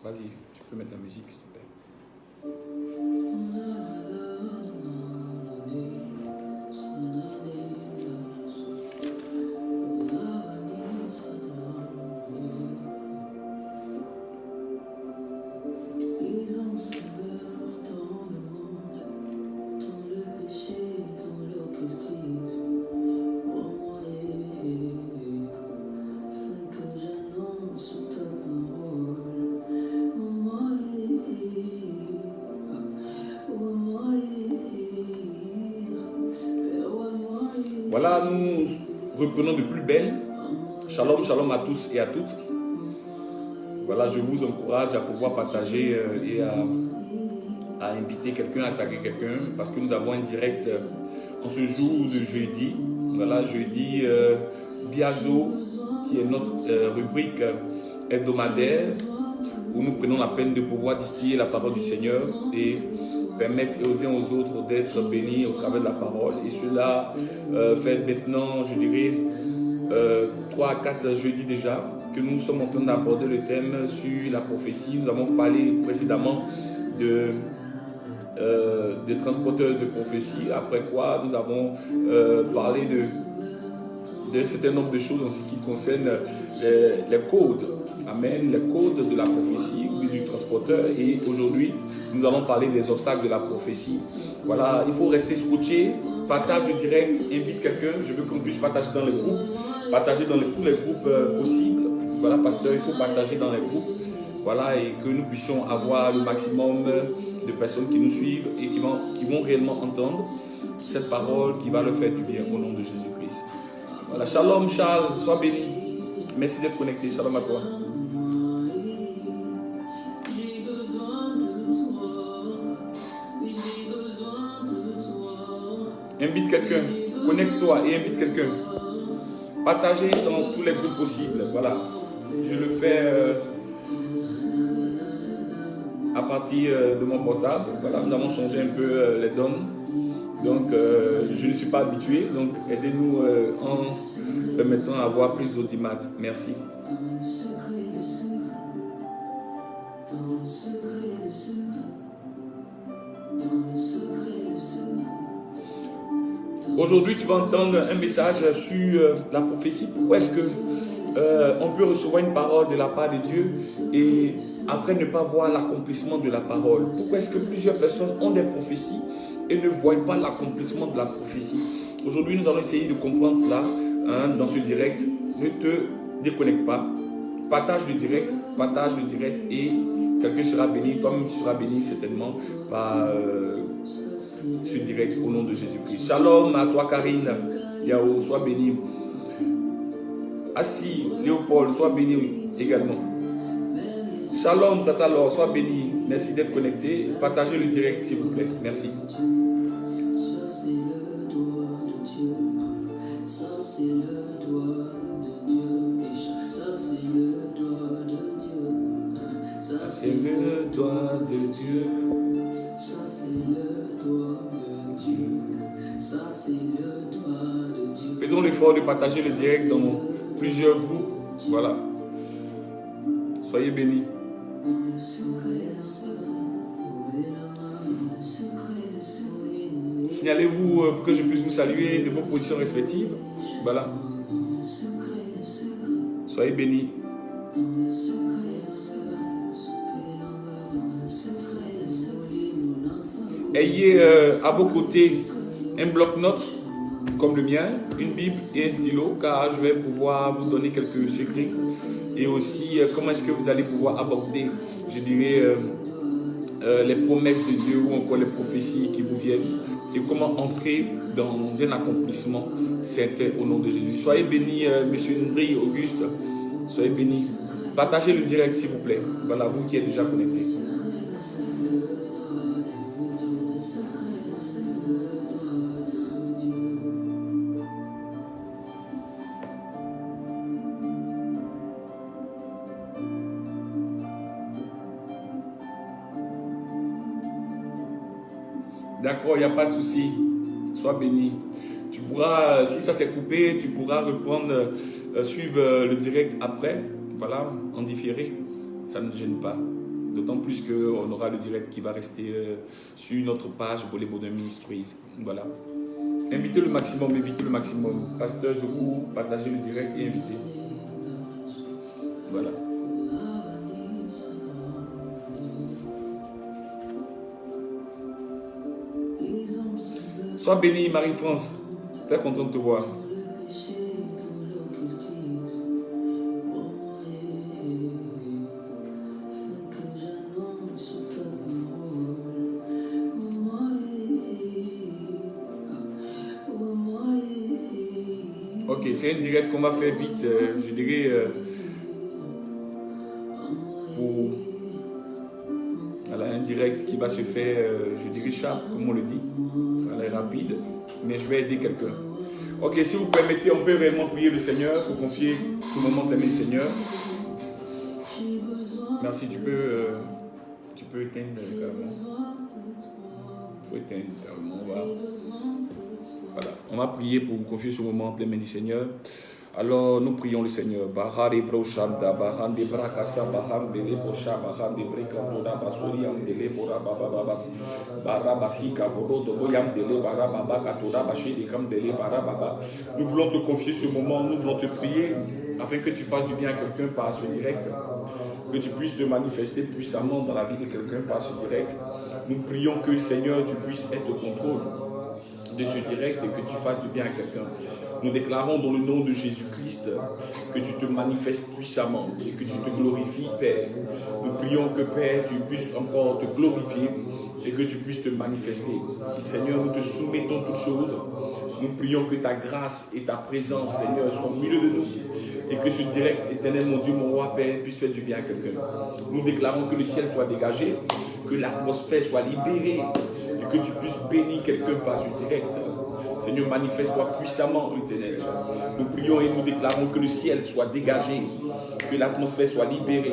Vas-y, tu peux mettre la musique, s'il te plaît. Voilà, nous reprenons de plus belle. Shalom, shalom à tous et à toutes. Voilà, je vous encourage à pouvoir partager et à inviter quelqu'un, à taguer quelqu'un, parce que nous avons un direct en ce jour de jeudi. Voilà, jeudi Biazo, qui est notre rubrique hebdomadaire, où nous prenons la peine de pouvoir distiller la parole du Seigneur et permettre aux uns aux autres d'être bénis au travers de la parole. Et cela fait maintenant, je dirais, 3 à 4 jeudis déjà que nous sommes en train d'aborder le thème sur la prophétie. Nous avons parlé précédemment de transporteurs de prophétie, après quoi nous avons parlé d'un certain nombre de choses en ce qui concerne les codes. Amen, les codes de la prophétie, du transporteur. Et aujourd'hui, nous allons parler des obstacles de la prophétie. Voilà, il faut rester scotché, partage le direct, invite quelqu'un. Je veux qu'on puisse partager dans les groupes, partager dans tous les groupes possibles. Voilà, pasteur, il faut partager dans les groupes. Voilà, et que nous puissions avoir le maximum de personnes qui nous suivent et qui vont réellement entendre cette parole qui va leur faire du bien au nom de Jésus-Christ. Voilà, shalom Charles, sois béni. Merci d'être connecté, shalom à toi. Invite quelqu'un, connecte-toi et invite quelqu'un. Partagez dans tous les groupes possibles. Voilà, je le fais à partir de mon portable. Voilà, nous avons changé un peu les données. Donc, je ne suis pas habitué. Donc, aidez-nous en permettant d'avoir plus d'audimat. Merci. Aujourd'hui, tu vas entendre un message sur la prophétie. Pourquoi est-ce que on peut recevoir une parole de la part de Dieu et après ne pas voir l'accomplissement de la parole? Pourquoi est-ce que plusieurs personnes ont des prophéties et ne voient pas l'accomplissement de la prophétie? Aujourd'hui, nous allons essayer de comprendre cela dans ce direct. Ne te déconnecte pas. Partage le direct et quelqu'un sera béni. Toi-même, tu seras béni certainement par ce direct au nom de Jésus-Christ. Shalom à toi, Karine. Yao, sois béni. Assis, Léopold, sois béni également. Shalom, Tata Laure, sois béni. Merci d'être connecté. Partagez le direct, s'il vous plaît. Merci. C'est le doigt de Dieu. Faisons l'effort de partager le direct dans plusieurs groupes. Voilà. Soyez bénis. Signalez-vous pour que je puisse vous saluer de vos positions respectives. Voilà. Soyez bénis. Ayez à vos côtés un bloc-notes comme le mien, une Bible et un stylo, car je vais pouvoir vous donner quelques secrets et aussi comment est-ce que vous allez pouvoir aborder, je dirais, les promesses de Dieu ou encore les prophéties qui vous viennent et comment entrer dans un accomplissement certain au nom de Jésus. Soyez bénis, monsieur Ndri, Auguste, soyez bénis. Partagez le direct s'il vous plaît. Voilà, vous qui êtes déjà connectés. D'accord, il n'y a pas de souci. Sois béni. Tu pourras, si ça s'est coupé, tu pourras reprendre, suivre le direct après. Voilà, en différé. Ça ne gêne pas. D'autant plus qu'on aura le direct qui va rester sur notre page pour les Bonheur Ministries. Voilà. Invitez le maximum, évitez le maximum. Pasteur Zoku, partagez le direct et invitez. Voilà. Sois béni, Marie-France. Très content de te voir. Ok, c'est un direct qu'on va faire vite, je dirais, pour voilà, un direct qui va se faire, je dirais, sharp, comme on le dit, voilà, rapide, mais je vais aider quelqu'un. Ok, si vous permettez, on peut réellement prier le Seigneur pour confier ce moment d'aimer le Seigneur. Merci, tu peux éteindre carrément. Tu peux éteindre carrément, voilà, on va prier pour vous confier ce moment entre les mains du Seigneur. Alors nous prions le Seigneur. Bahari broshanta, bahande brakasa, bahande lebosha, bahande brekadoda, basori amdele bora baba baba, barabasika borodo boyam dele bara baba katoda bashi dekam dele bara baba. Nous voulons te confier ce moment, nous voulons te prier afin que tu fasses du bien à quelqu'un par ce direct, que tu puisses te manifester puissamment dans la vie de quelqu'un par ce direct. Nous prions que Seigneur tu puisses être au contrôle de ce direct et que tu fasses du bien à quelqu'un. Nous déclarons dans le nom de Jésus-Christ que tu te manifestes puissamment et que tu te glorifies, Père. Nous prions que, Père, tu puisses encore te glorifier et que tu puisses te manifester. Seigneur, nous te soumettons toutes choses. Nous prions que ta grâce et ta présence, Seigneur, soient au milieu de nous et que ce direct, éternel, mon Dieu, mon roi, Père, puisse faire du bien à quelqu'un. Nous déclarons que le ciel soit dégagé, que l'atmosphère soit libérée et que tu puisses bénir quelqu'un par ce direct. Seigneur, manifeste-toi puissamment, l'Éternel. Nous prions et nous déclarons que le ciel soit dégagé, que l'atmosphère soit libérée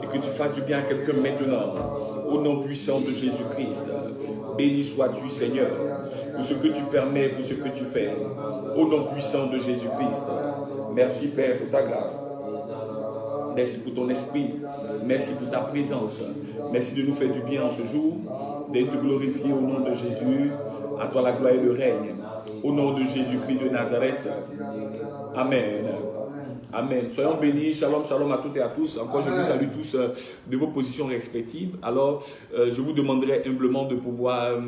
et que tu fasses du bien à quelqu'un maintenant. Au nom puissant de Jésus-Christ, béni sois-tu, Seigneur, pour ce que tu permets, pour ce que tu fais. Au nom puissant de Jésus-Christ. Merci, Père, pour ta grâce. Merci pour ton esprit. Merci pour ta présence. Merci de nous faire du bien en ce jour, d'être glorifié au nom de Jésus. À toi la gloire et le règne. Au nom de Jésus-Christ de Nazareth. Amen. Amen. Soyons bénis. Shalom, shalom à toutes et à tous. Encore, je vous salue tous de vos positions respectives. Alors, je vous demanderai humblement de pouvoir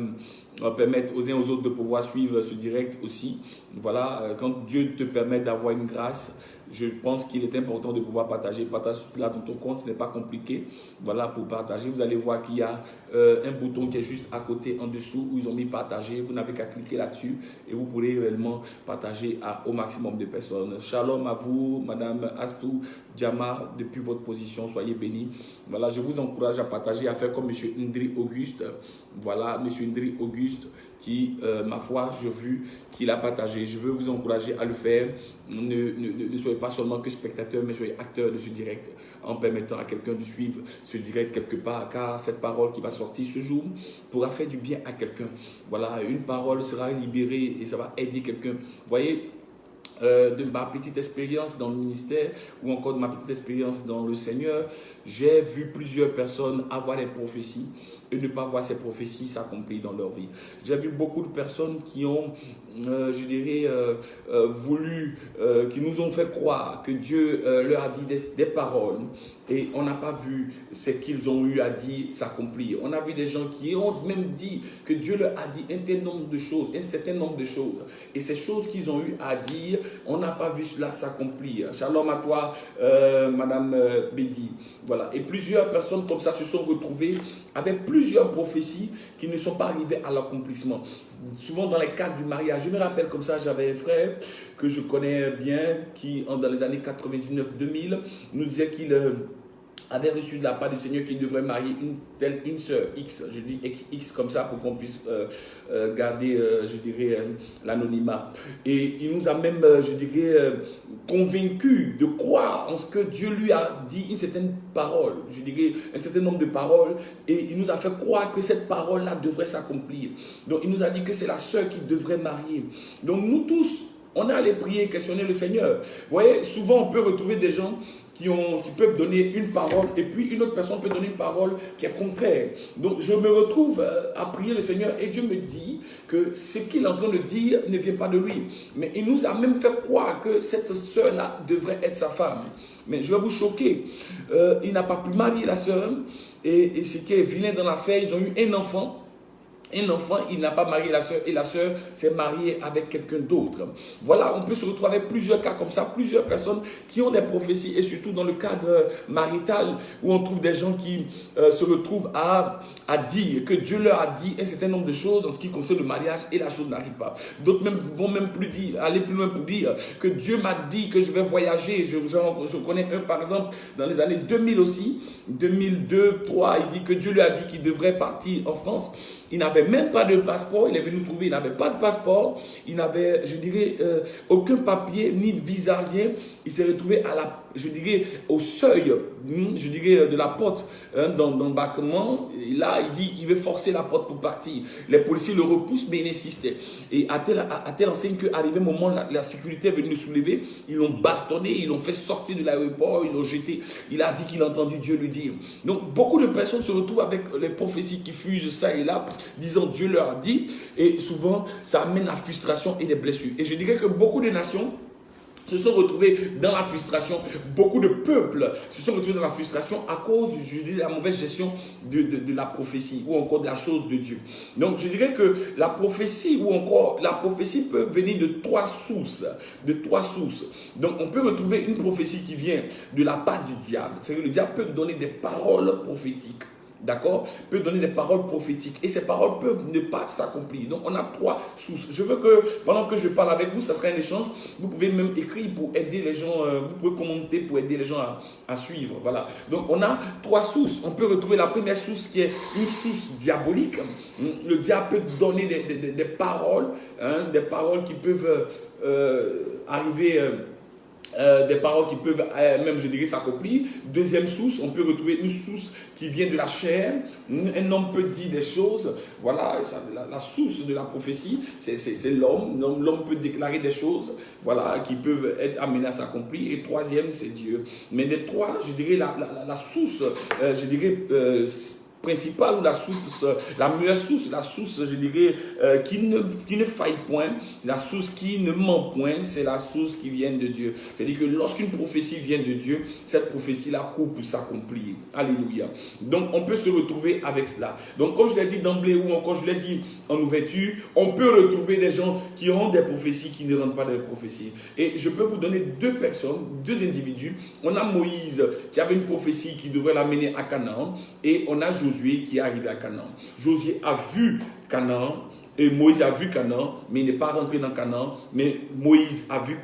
permettre aux uns aux autres de pouvoir suivre ce direct aussi. Voilà, quand Dieu te permet d'avoir une grâce, je pense qu'il est important de pouvoir partager. Partage là dans ton compte, ce n'est pas compliqué. Voilà, pour partager, vous allez voir qu'il y a un bouton qui est juste à côté, en dessous, où ils ont mis partager. Vous n'avez qu'à cliquer là-dessus et vous pourrez réellement partager au maximum de personnes. Shalom à vous, Madame Astou Diama, depuis votre position, soyez bénis. Voilà, je vous encourage à partager, à faire comme M. Indri Auguste. Voilà, M. Indri Auguste, qui, ma foi, j'ai vu qu'il a partagé. Je veux vous encourager à le faire. Ne soyez pas seulement que spectateur, mais soyez acteur de ce direct en permettant à quelqu'un de suivre ce direct quelque part, car cette parole qui va sortir ce jour pourra faire du bien à quelqu'un. Voilà, une parole sera libérée et ça va aider quelqu'un. Vous voyez, de ma petite expérience dans le ministère ou encore de ma petite expérience dans le Seigneur, j'ai vu plusieurs personnes avoir des prophéties et ne pas voir ces prophéties s'accomplir dans leur vie. J'ai vu beaucoup de personnes qui ont, je dirais, voulu, qui nous ont fait croire que Dieu leur a dit des paroles et on n'a pas vu ce qu'ils ont eu à dire s'accomplir. On a vu des gens qui ont même dit que Dieu leur a dit un certain nombre de choses. Et ces choses qu'ils ont eu à dire, on n'a pas vu cela s'accomplir. Shalom à toi, Madame Bédi. Voilà. Et plusieurs personnes comme ça se sont retrouvées avec plusieurs prophéties qui ne sont pas arrivées à l'accomplissement. Souvent dans les cadres du mariage, je me rappelle comme ça, j'avais un frère que je connais bien qui, dans les années 99-2000, nous disait qu'il avait reçu de la part du Seigneur qu'il devrait marier une sœur X, je dis X comme ça pour qu'on puisse garder, je dirais, l'anonymat. Et il nous a même, je dirais, convaincus de croire en ce que Dieu lui a dit une certaine parole, je dirais, un certain nombre de paroles, et il nous a fait croire que cette parole-là devrait s'accomplir. Donc il nous a dit que c'est la sœur qui devrait marier. Donc nous tous, on est allé prier, questionner le Seigneur. Vous voyez, souvent on peut retrouver des gens qui peuvent donner une parole et puis une autre personne peut donner une parole qui est contraire. Donc je me retrouve à prier le Seigneur et Dieu me dit que ce qu'il est en train de dire ne vient pas de lui. Mais il nous a même fait croire que cette sœur-là devrait être sa femme. Mais je vais vous choquer. Il n'a pas pu marier la sœur et ce qui est vilain dans l'affaire, ils ont eu un enfant. Un enfant, il n'a pas marié la sœur et la sœur s'est mariée avec quelqu'un d'autre. Voilà, on peut se retrouver avec plusieurs cas comme ça, plusieurs personnes qui ont des prophéties et surtout dans le cadre marital où on trouve des gens qui se retrouvent à dire que Dieu leur a dit un certain nombre de choses en ce qui concerne le mariage et la chose n'arrive pas. D'autres même vont même aller plus loin pour dire que Dieu m'a dit que je vais voyager. Je connais un par exemple dans les années 2000 aussi, 2002, 2003, il dit que Dieu lui a dit qu'il devrait partir en France. Il n'avait même pas de passeport, il est venu trouver, il n'avait pas de passeport, il n'avait, je dirais, aucun papier, ni de visa, rien. Il s'est retrouvé au seuil, je dirais, de la porte, dans l'embarquement. Et là, il dit qu'il veut forcer la porte pour partir. Les policiers le repoussent, mais il insistait. Et à telle enseigne qu'arrivé le moment, la sécurité est venue le soulever, ils l'ont bastonné, ils l'ont fait sortir de l'aéroport, ils l'ont jeté. Il a dit qu'il a entendu Dieu lui dire. Donc, beaucoup de personnes se retrouvent avec les prophéties qui fusent ça et là, disant Dieu leur a dit, et souvent ça amène la frustration et des blessures. Et je dirais que beaucoup de nations se sont retrouvés dans la frustration, beaucoup de peuples se sont retrouvés dans la frustration à cause de la mauvaise gestion de la prophétie ou encore de la chose de Dieu. Donc je dirais que la prophétie peut venir de trois sources. Donc on peut retrouver une prophétie qui vient de la part du diable. C'est-à-dire que le diable peut donner des paroles prophétiques. D'accord, peut donner des paroles prophétiques et ces paroles peuvent ne pas s'accomplir. Donc on a trois sources. Je veux que pendant que je parle avec vous, ça sera un échange. Vous pouvez même écrire pour aider les gens, vous pouvez commenter pour aider les gens à suivre. Voilà. Donc on a trois sources. On peut retrouver la première source qui est une source diabolique. Le diable peut donner des paroles, des paroles qui peuvent arriver. Des paroles qui peuvent même, je dirais, s'accomplir. Deuxième source, on peut retrouver une source qui vient de la chair. Un homme peut dire des choses. Voilà, la source de la prophétie, c'est l'homme. L'homme peut déclarer des choses, voilà, qui peuvent être amenées à s'accomplir. Et troisième, c'est Dieu. Mais des trois, je dirais, la source, je dirais, principale ou la meilleure source, la source, je dirais, qui ne faille point, la source qui ne ment point, c'est la source qui vient de Dieu. C'est-à-dire que lorsqu'une prophétie vient de Dieu, cette prophétie-là court pour s'accomplir. Alléluia. Donc, on peut se retrouver avec cela. Donc, comme je l'ai dit d'emblée ou encore je l'ai dit en ouverture, on peut retrouver des gens qui ont des prophéties qui ne rendent pas des prophéties. Et je peux vous donner deux individus. On a Moïse qui avait une prophétie qui devrait l'amener à Canaan et on a Josué qui est arrivé à Canaan. Josué a vu Canaan et Moïse a vu Canaan, mais il n'est pas rentré dans Canaan. Mais Moïse a vu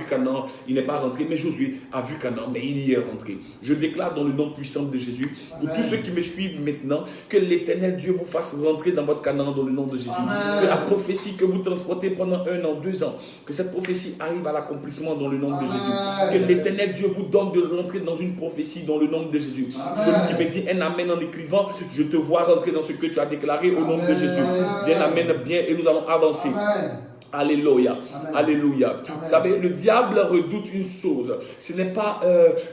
Canaan, il n'est pas rentré. Mais Josué a vu Canaan, mais il y est rentré. Je déclare dans le nom puissant de Jésus, pour tous ceux qui me suivent maintenant, que l'Éternel Dieu vous fasse rentrer dans votre Canaan dans le nom de Jésus. Amen. Que la prophétie que vous transportez pendant 1 an, 2 ans, que cette prophétie arrive à l'accomplissement dans le nom de Jésus. Que l'Éternel Dieu vous donne de rentrer dans une prophétie dans le nom de Jésus. Amen. Celui qui me dit un amen en écrivant, je te vois rentrer dans ce que tu as déclaré au nom de Jésus. Dis un amen bien et nous allons avancer. Amen. Alléluia. Amen. Alléluia. Amen. Vous savez, le diable redoute une chose. Ce n'est pas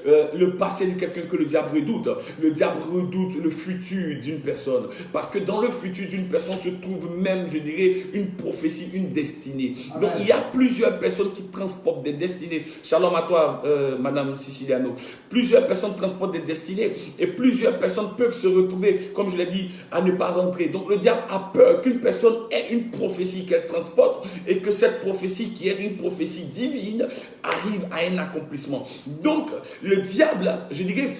le passé de quelqu'un que le diable redoute. Le diable redoute le futur d'une personne. Parce que dans le futur d'une personne se trouve même, je dirais, une prophétie, une destinée. Amen. Donc, il y a plusieurs personnes qui transportent des destinées. Shalom à toi, Madame Siciliano. Plusieurs personnes transportent des destinées et plusieurs personnes peuvent se retrouver, comme je l'ai dit, à ne pas rentrer. Donc, le diable a peur qu'une personne ait une prophétie qu'elle transporte et que cette prophétie qui est une prophétie divine arrive à un accomplissement. Donc, le diable, je dirais,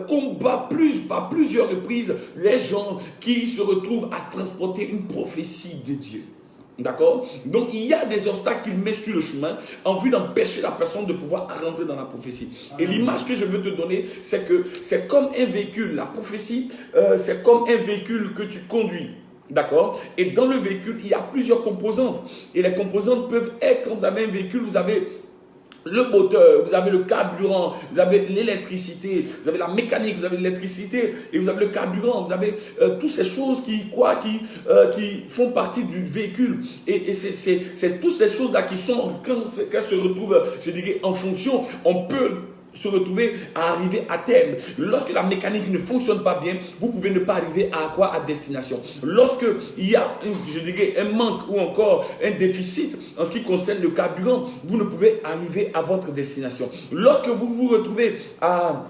combat par plusieurs reprises les gens qui se retrouvent à transporter une prophétie de Dieu. D'accord? Donc, il y a des obstacles qu'il met sur le chemin en vue d'empêcher la personne de pouvoir rentrer dans la prophétie. Et l'image que je veux te donner, c'est que c'est comme un véhicule. La prophétie, c'est comme un véhicule que tu conduis. D'accord? Et dans le véhicule, il y a plusieurs composantes. Et les composantes peuvent être, quand vous avez un véhicule, vous avez le moteur, vous avez le carburant, vous avez l'électricité, vous avez la mécanique, vous avez l'électricité et vous avez le carburant, vous avez toutes ces choses qui font partie du véhicule. Et c'est toutes ces choses-là qui sont, quand elles se retrouvent, je dirais, en fonction, on peut se retrouver à arriver à terme. Lorsque la mécanique ne fonctionne pas bien, vous pouvez ne pas arriver à destination. Lorsque il y a, je dirais, un manque ou encore un déficit en ce qui concerne le carburant, vous ne pouvez arriver à votre destination. Lorsque vous vous retrouvez à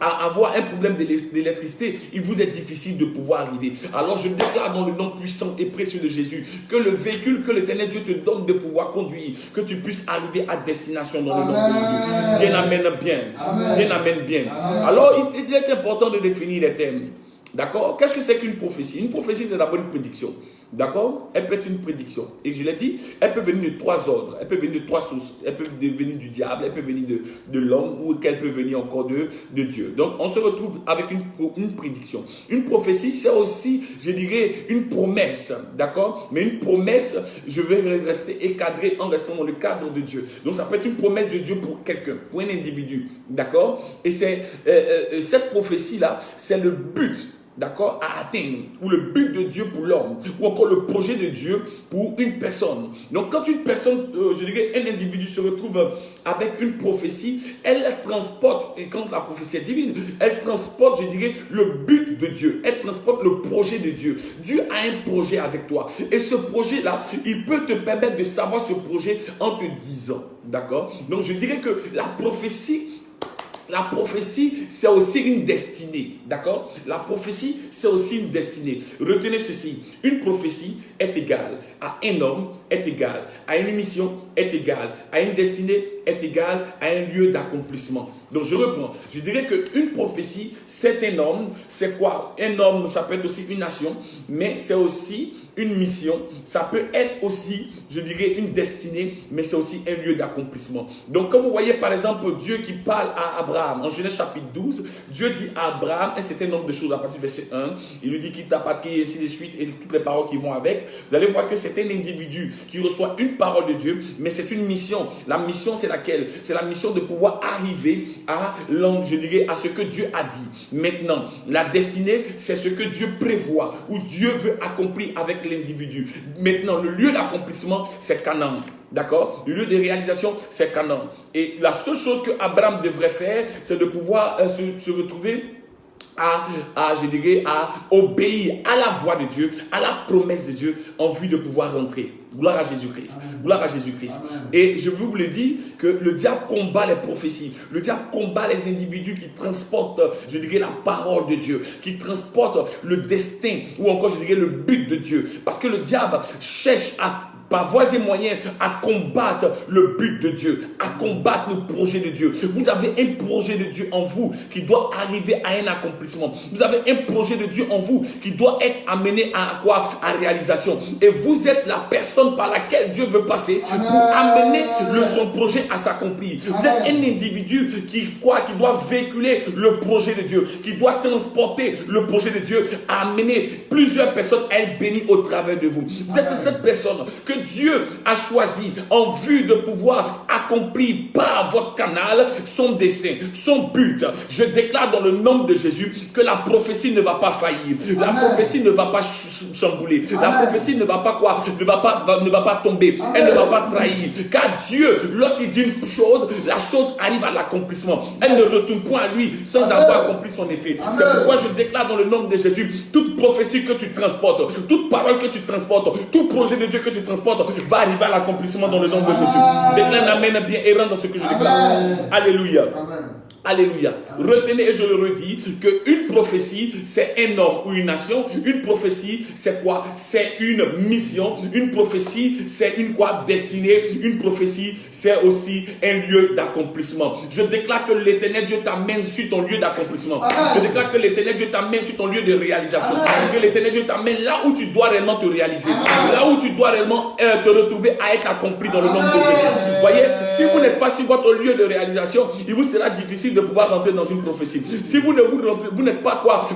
avoir un problème d'électricité, il vous est difficile de pouvoir arriver. Alors je déclare dans le nom puissant et précieux de Jésus que le véhicule que l'Éternel Dieu te donne de pouvoir conduire, que tu puisses arriver à destination dans le nom de Jésus. Dieu l'amène bien. Dieu l'amène bien. Alors il est important de définir les thèmes. D'accord? Qu'est-ce que c'est qu'une prophétie? Une prophétie, c'est d'abord une prédiction. D'accord? Elle peut être une prédiction. Et je l'ai dit, elle peut venir de trois ordres, elle peut venir de trois sources. Elle peut venir du diable, elle peut venir de l'homme ou qu'elle peut venir encore de Dieu. Donc, on se retrouve avec une prédiction. Une prophétie, c'est aussi, je dirais, une promesse. D'accord? Mais une promesse, je vais rester encadré en restant dans le cadre de Dieu. Donc, ça peut être une promesse de Dieu pour quelqu'un, pour un individu. D'accord? Et c'est cette prophétie-là, c'est le but, d'accord, à atteindre, ou le but de Dieu pour l'homme, ou encore le projet de Dieu pour une personne. Donc quand une personne, je dirais un individu se retrouve avec une prophétie, elle transporte, et quand la prophétie est divine, elle transporte, je dirais, le but de Dieu, elle transporte le projet de Dieu. Dieu a un projet avec toi, et ce projet-là, il peut te permettre de savoir ce projet en te disant, d'accord? Donc je dirais que la prophétie, c'est aussi une destinée. D'accord? La prophétie, c'est aussi une destinée. Retenez ceci. Une prophétie est égale à un homme, est égale à une mission, est égale à une destinée, est égale à un lieu d'accomplissement. Donc je reprends. Je dirais qu'une prophétie, c'est un homme. C'est quoi? Un homme, ça peut être aussi une nation, mais c'est aussi une mission. Ça peut être aussi, je dirais, une destinée, mais c'est aussi un lieu d'accomplissement. Donc quand vous voyez par exemple Dieu qui parle à Abraham, en Genèse chapitre 12, Dieu dit à Abraham un certain nombre de choses à partir du verset 1. Il lui dit qu'il t'a patrie et ainsi de suite et toutes les paroles qui vont avec. Vous allez voir que c'est un individu qui reçoit une parole de Dieu, mais c'est une mission. La mission, c'est laquelle? C'est la mission de pouvoir arriver à, je dirais, à ce que Dieu a dit. Maintenant, la destinée, c'est ce que Dieu prévoit, ou Dieu veut accomplir avec l'individu. Maintenant, le lieu d'accomplissement, c'est Canaan. D'accord? Le lieu de réalisation, c'est Canaan. Et la seule chose que Abraham devrait faire, c'est de pouvoir se retrouver à obéir à la voix de Dieu, à la promesse de Dieu, en vue de pouvoir rentrer. Gloire à Jésus-Christ. Gloire à Jésus-Christ. Et je vous le dis que le diable combat les prophéties. Le diable combat les individus qui transportent, je dirais, la parole de Dieu, qui transportent le destin, ou encore, je dirais, le but de Dieu. Parce que le diable cherche par voies et moyens à combattre le but de Dieu, à combattre le projet de Dieu. Vous avez un projet de Dieu en vous qui doit arriver à un accomplissement. Vous avez un projet de Dieu en vous qui doit être amené à quoi? À réalisation. Et vous êtes la personne par laquelle Dieu veut passer pour amener son projet à s'accomplir. Vous êtes un individu qui doit véhiculer le projet de Dieu, qui doit transporter le projet de Dieu, à amener plusieurs personnes à être bénies au travers de vous. Vous êtes cette personne que Dieu a choisi en vue de pouvoir accomplir par votre canal son dessein, son but. Je déclare dans le nom de Jésus que la prophétie ne va pas faillir. La prophétie ne va pas chambouler. La prophétie ne va pas ne va pas tomber. Elle ne va pas trahir. Car Dieu, lorsqu'il dit une chose, la chose arrive à l'accomplissement. Elle ne retourne point à lui sans avoir accompli son effet. C'est pourquoi je déclare dans le nom de Jésus, toute prophétie que tu transportes, toute parole que tu transportes, tout projet de Dieu que tu transportes, va arriver à l'accomplissement dans le nom de Jésus. Déclare un amen bien errant dans ce que je déclare. Alléluia. Amen. Alléluia. Retenez et je le redis qu'une prophétie, c'est un homme ou une nation. Une prophétie, c'est quoi? C'est une mission. Une prophétie, c'est une quoi? Destinée. Une prophétie, c'est aussi un lieu d'accomplissement. Je déclare que l'Éternel Dieu t'amène sur ton lieu d'accomplissement. Je déclare que l'Éternel Dieu t'amène sur ton lieu de réalisation. Que l'Éternel Dieu t'amène là où tu dois réellement te réaliser. Là où tu dois réellement te retrouver à être accompli dans le nom de Jésus. Voyez, si vous n'êtes pas sur votre lieu de réalisation, il vous sera difficile difficile de pouvoir rentrer dans une prophétie. Si vous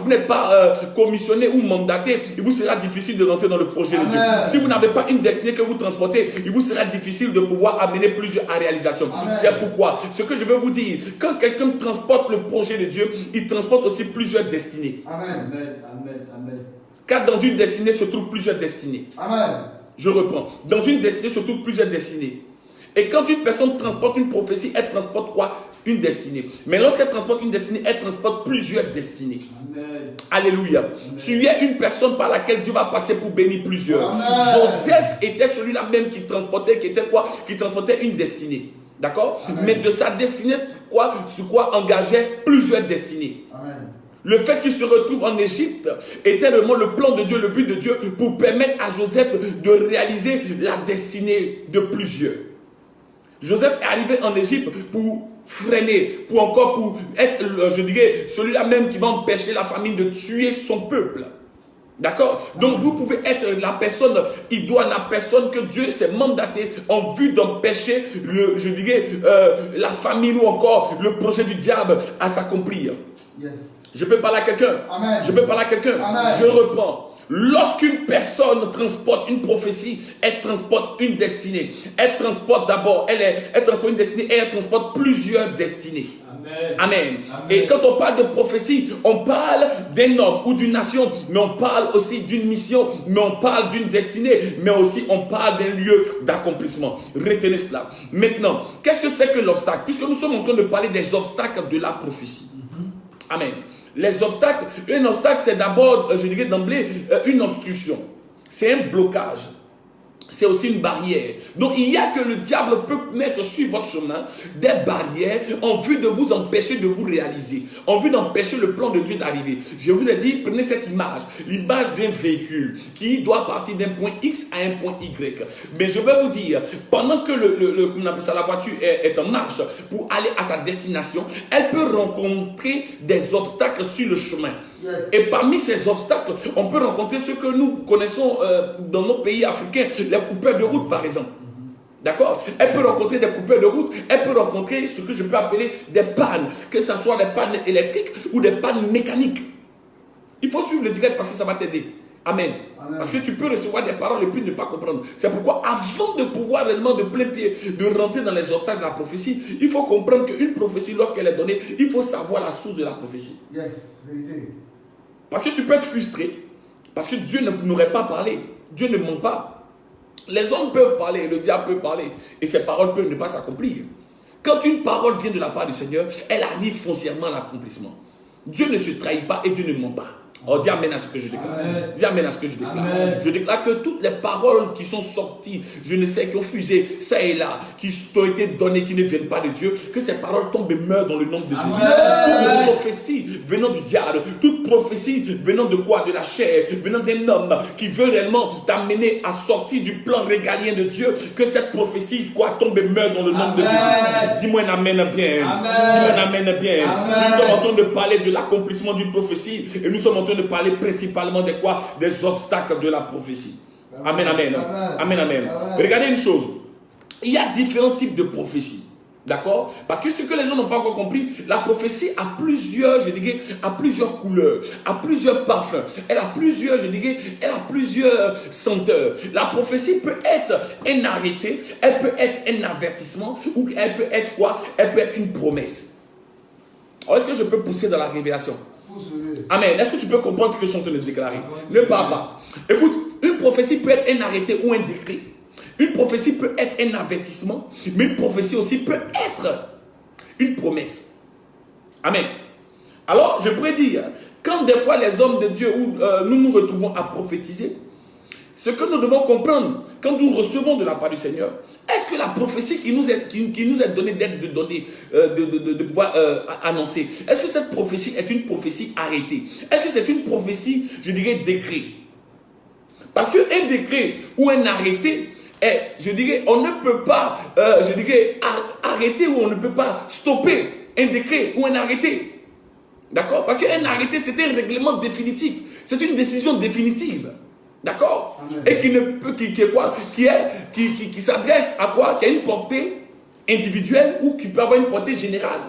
n'êtes pas commissionné ou mandaté, il vous sera difficile de rentrer dans le projet de Dieu. Si vous n'avez pas une destinée que vous transportez, il vous sera difficile de pouvoir amener plusieurs à réalisation. C'est pourquoi, ce que je veux vous dire, quand quelqu'un transporte le projet de Dieu, il transporte aussi plusieurs destinées. Amen. Car dans une destinée se trouvent plusieurs destinées. Amen. Je reprends. Dans une destinée se trouvent plusieurs destinées. Et quand une personne transporte une prophétie, elle transporte quoi? Une destinée. Mais lorsqu'elle transporte une destinée, elle transporte plusieurs destinées. Amen. Alléluia. Amen. Tu es une personne par laquelle Dieu va passer pour bénir plusieurs. Amen. Joseph était celui-là même qui transportait, qui transportait une destinée. D'accord? Mais de sa destinée, sur quoi engageait plusieurs destinées. Amen. Le fait qu'il se retrouve en Égypte était vraiment le plan de Dieu, le but de Dieu pour permettre à Joseph de réaliser la destinée de plusieurs. Joseph est arrivé en Égypte pour freiner, pour être, je dirais, celui-là même qui va empêcher la famine de tuer son peuple. D'accord? Donc vous pouvez être la personne idoine, la personne que Dieu s'est mandaté en vue d'empêcher, la famine ou encore le projet du diable à s'accomplir. Yes. Je peux parler à quelqu'un. Je peux parler à quelqu'un. Je reprends. Lorsqu'une personne transporte une prophétie, elle transporte une destinée. Elle transporte d'abord, elle transporte une destinée et elle transporte plusieurs destinées. Amen. Et quand on parle de prophétie, on parle d'un homme ou d'une nation, mais on parle aussi d'une mission, mais on parle d'une destinée, mais aussi on parle d'un lieu d'accomplissement. Retenez cela. Maintenant, qu'est-ce que c'est que l'obstacle? Puisque nous sommes en train de parler des obstacles de la prophétie. Amen. Les obstacles, un obstacle c'est d'abord, je dirais d'emblée, une obstruction. C'est un blocage. C'est aussi une barrière. Donc il y a que le diable peut mettre sur votre chemin des barrières en vue de vous empêcher de vous réaliser, en vue d'empêcher le plan de Dieu d'arriver. Je vous ai dit, prenez cette image, l'image d'un véhicule qui doit partir d'un point X à un point Y. Mais je vais vous dire, pendant que la voiture est en marche pour aller à sa destination, elle peut rencontrer des obstacles sur le chemin. Yes. Et parmi ces obstacles, on peut rencontrer ce que nous connaissons dans nos pays africains, les coupeurs de route par exemple. D'accord? Elle peut rencontrer des coupeurs de route, elle peut rencontrer ce que je peux appeler des pannes, que ce soit des pannes électriques ou des pannes mécaniques. Il faut suivre le direct parce que ça va t'aider. Amen. Amen. Parce que tu peux recevoir des paroles et puis ne pas comprendre. C'est pourquoi avant de pouvoir réellement de plein pied de rentrer dans les obstacles de la prophétie, il faut comprendre qu'une prophétie, lorsqu'elle est donnée, il faut savoir la source de la prophétie. Yes, vérité. Parce que tu peux être frustré, parce que Dieu n'aurait pas parlé. Dieu ne ment pas. Les hommes peuvent parler, le diable peut parler, et ces paroles peuvent ne pas s'accomplir. Quand une parole vient de la part du Seigneur, elle arrive foncièrement à l'accomplissement. Dieu ne se trahit pas et Dieu ne ment pas. Oh, dis amen à ce que je déclare. Amen. Dis amen à ce que je déclare. Amen. Je déclare que toutes les paroles qui sont sorties, je ne sais, qui ont fusé, ça et là, qui t'ont été données, qui ne viennent pas de Dieu, que ces paroles tombent et meurent dans le nom de Jésus. Toute prophétie venant du diable, toute prophétie venant de quoi? De la chair, venant d'un homme qui veut réellement t'amener à sortir du plan régalien de Dieu, que cette prophétie tombe et meurt dans le nom de Jésus. Dis-moi un amen bien. Dis-moi un amen bien. Nous sommes en train de parler de l'accomplissement d'une prophétie et nous sommes en train de parler principalement de quoi? Des obstacles de la prophétie. Amen, amen. Amen, amen. Regardez une chose. Il y a différents types de prophéties. D'accord? Parce que ce que les gens n'ont pas encore compris, la prophétie a plusieurs, je dirais, a plusieurs couleurs, a plusieurs parfums. Elle a plusieurs, je dirais, elle a plusieurs senteurs. La prophétie peut être un arrêté, elle peut être un avertissement, ou elle peut être quoi? Elle peut être une promesse. Alors, est-ce que je peux pousser dans la révélation? Amen. Est-ce que tu peux comprendre ce que je suis en train de déclarer? Ne parle pas. Écoute, une prophétie peut être un arrêté ou un décret. Une prophétie peut être un avertissement, mais une prophétie aussi peut être une promesse. Amen. Alors, je pourrais dire, quand des fois les hommes de Dieu, nous nous retrouvons à prophétiser, ce que nous devons comprendre, quand nous recevons de la part du Seigneur, est-ce que la prophétie qui nous est donnée de pouvoir annoncer, est-ce que cette prophétie est une prophétie arrêtée? Est-ce que c'est une prophétie, je dirais, décret? Parce qu'un décret ou un arrêté, je dirais, on ne peut pas, arrêter ou on ne peut pas stopper un décret ou un arrêté. D'accord? Parce qu'un arrêté, c'est un règlement définitif. C'est une décision définitive. D'accord? Et qui s'adresse à quoi? Qui a une portée individuelle ou qui peut avoir une portée générale.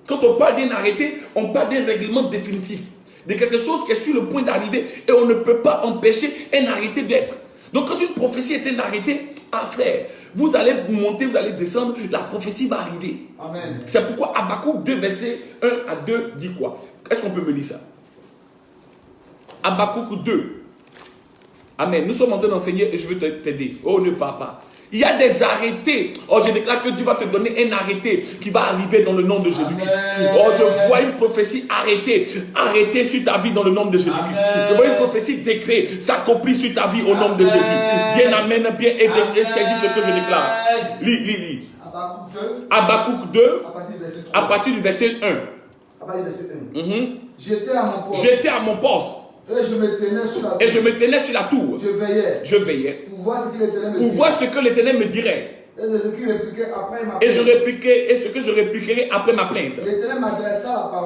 Quand on parle d'un arrêté, on parle d'un règlement définitif. De quelque chose qui est sur le point d'arriver et on ne peut pas empêcher un arrêté d'être. Donc quand une prophétie est un arrêté, ah frère, vous allez monter, vous allez descendre, la prophétie va arriver. Amen. C'est pourquoi Habakkuk 2, verset 1 à 2 dit quoi? Est-ce qu'on peut me lire ça? Habakkuk 2. Amen. Nous sommes en train d'enseigner et je veux t'aider. Oh, ne pars pas. Il y a des arrêtés. Oh, je déclare que Dieu va te donner un arrêté qui va arriver dans le nom de Jésus-Christ. Oh, je vois une prophétie arrêtée. Arrêtée sur ta vie dans le nom de Jésus-Christ. Je vois une prophétie décret s'accomplir sur ta vie au nom de Jésus. Viens, amène bien et saisis ce que je déclare. Lis. Habakkuk 2. À partir du verset 1. À partir du verset 1. J'étais à mon poste. Et je me tenais sur la tour. Je veillais. Pour voir ce que l'Éternel me dirait. Et ce que je répliquerai après ma plainte.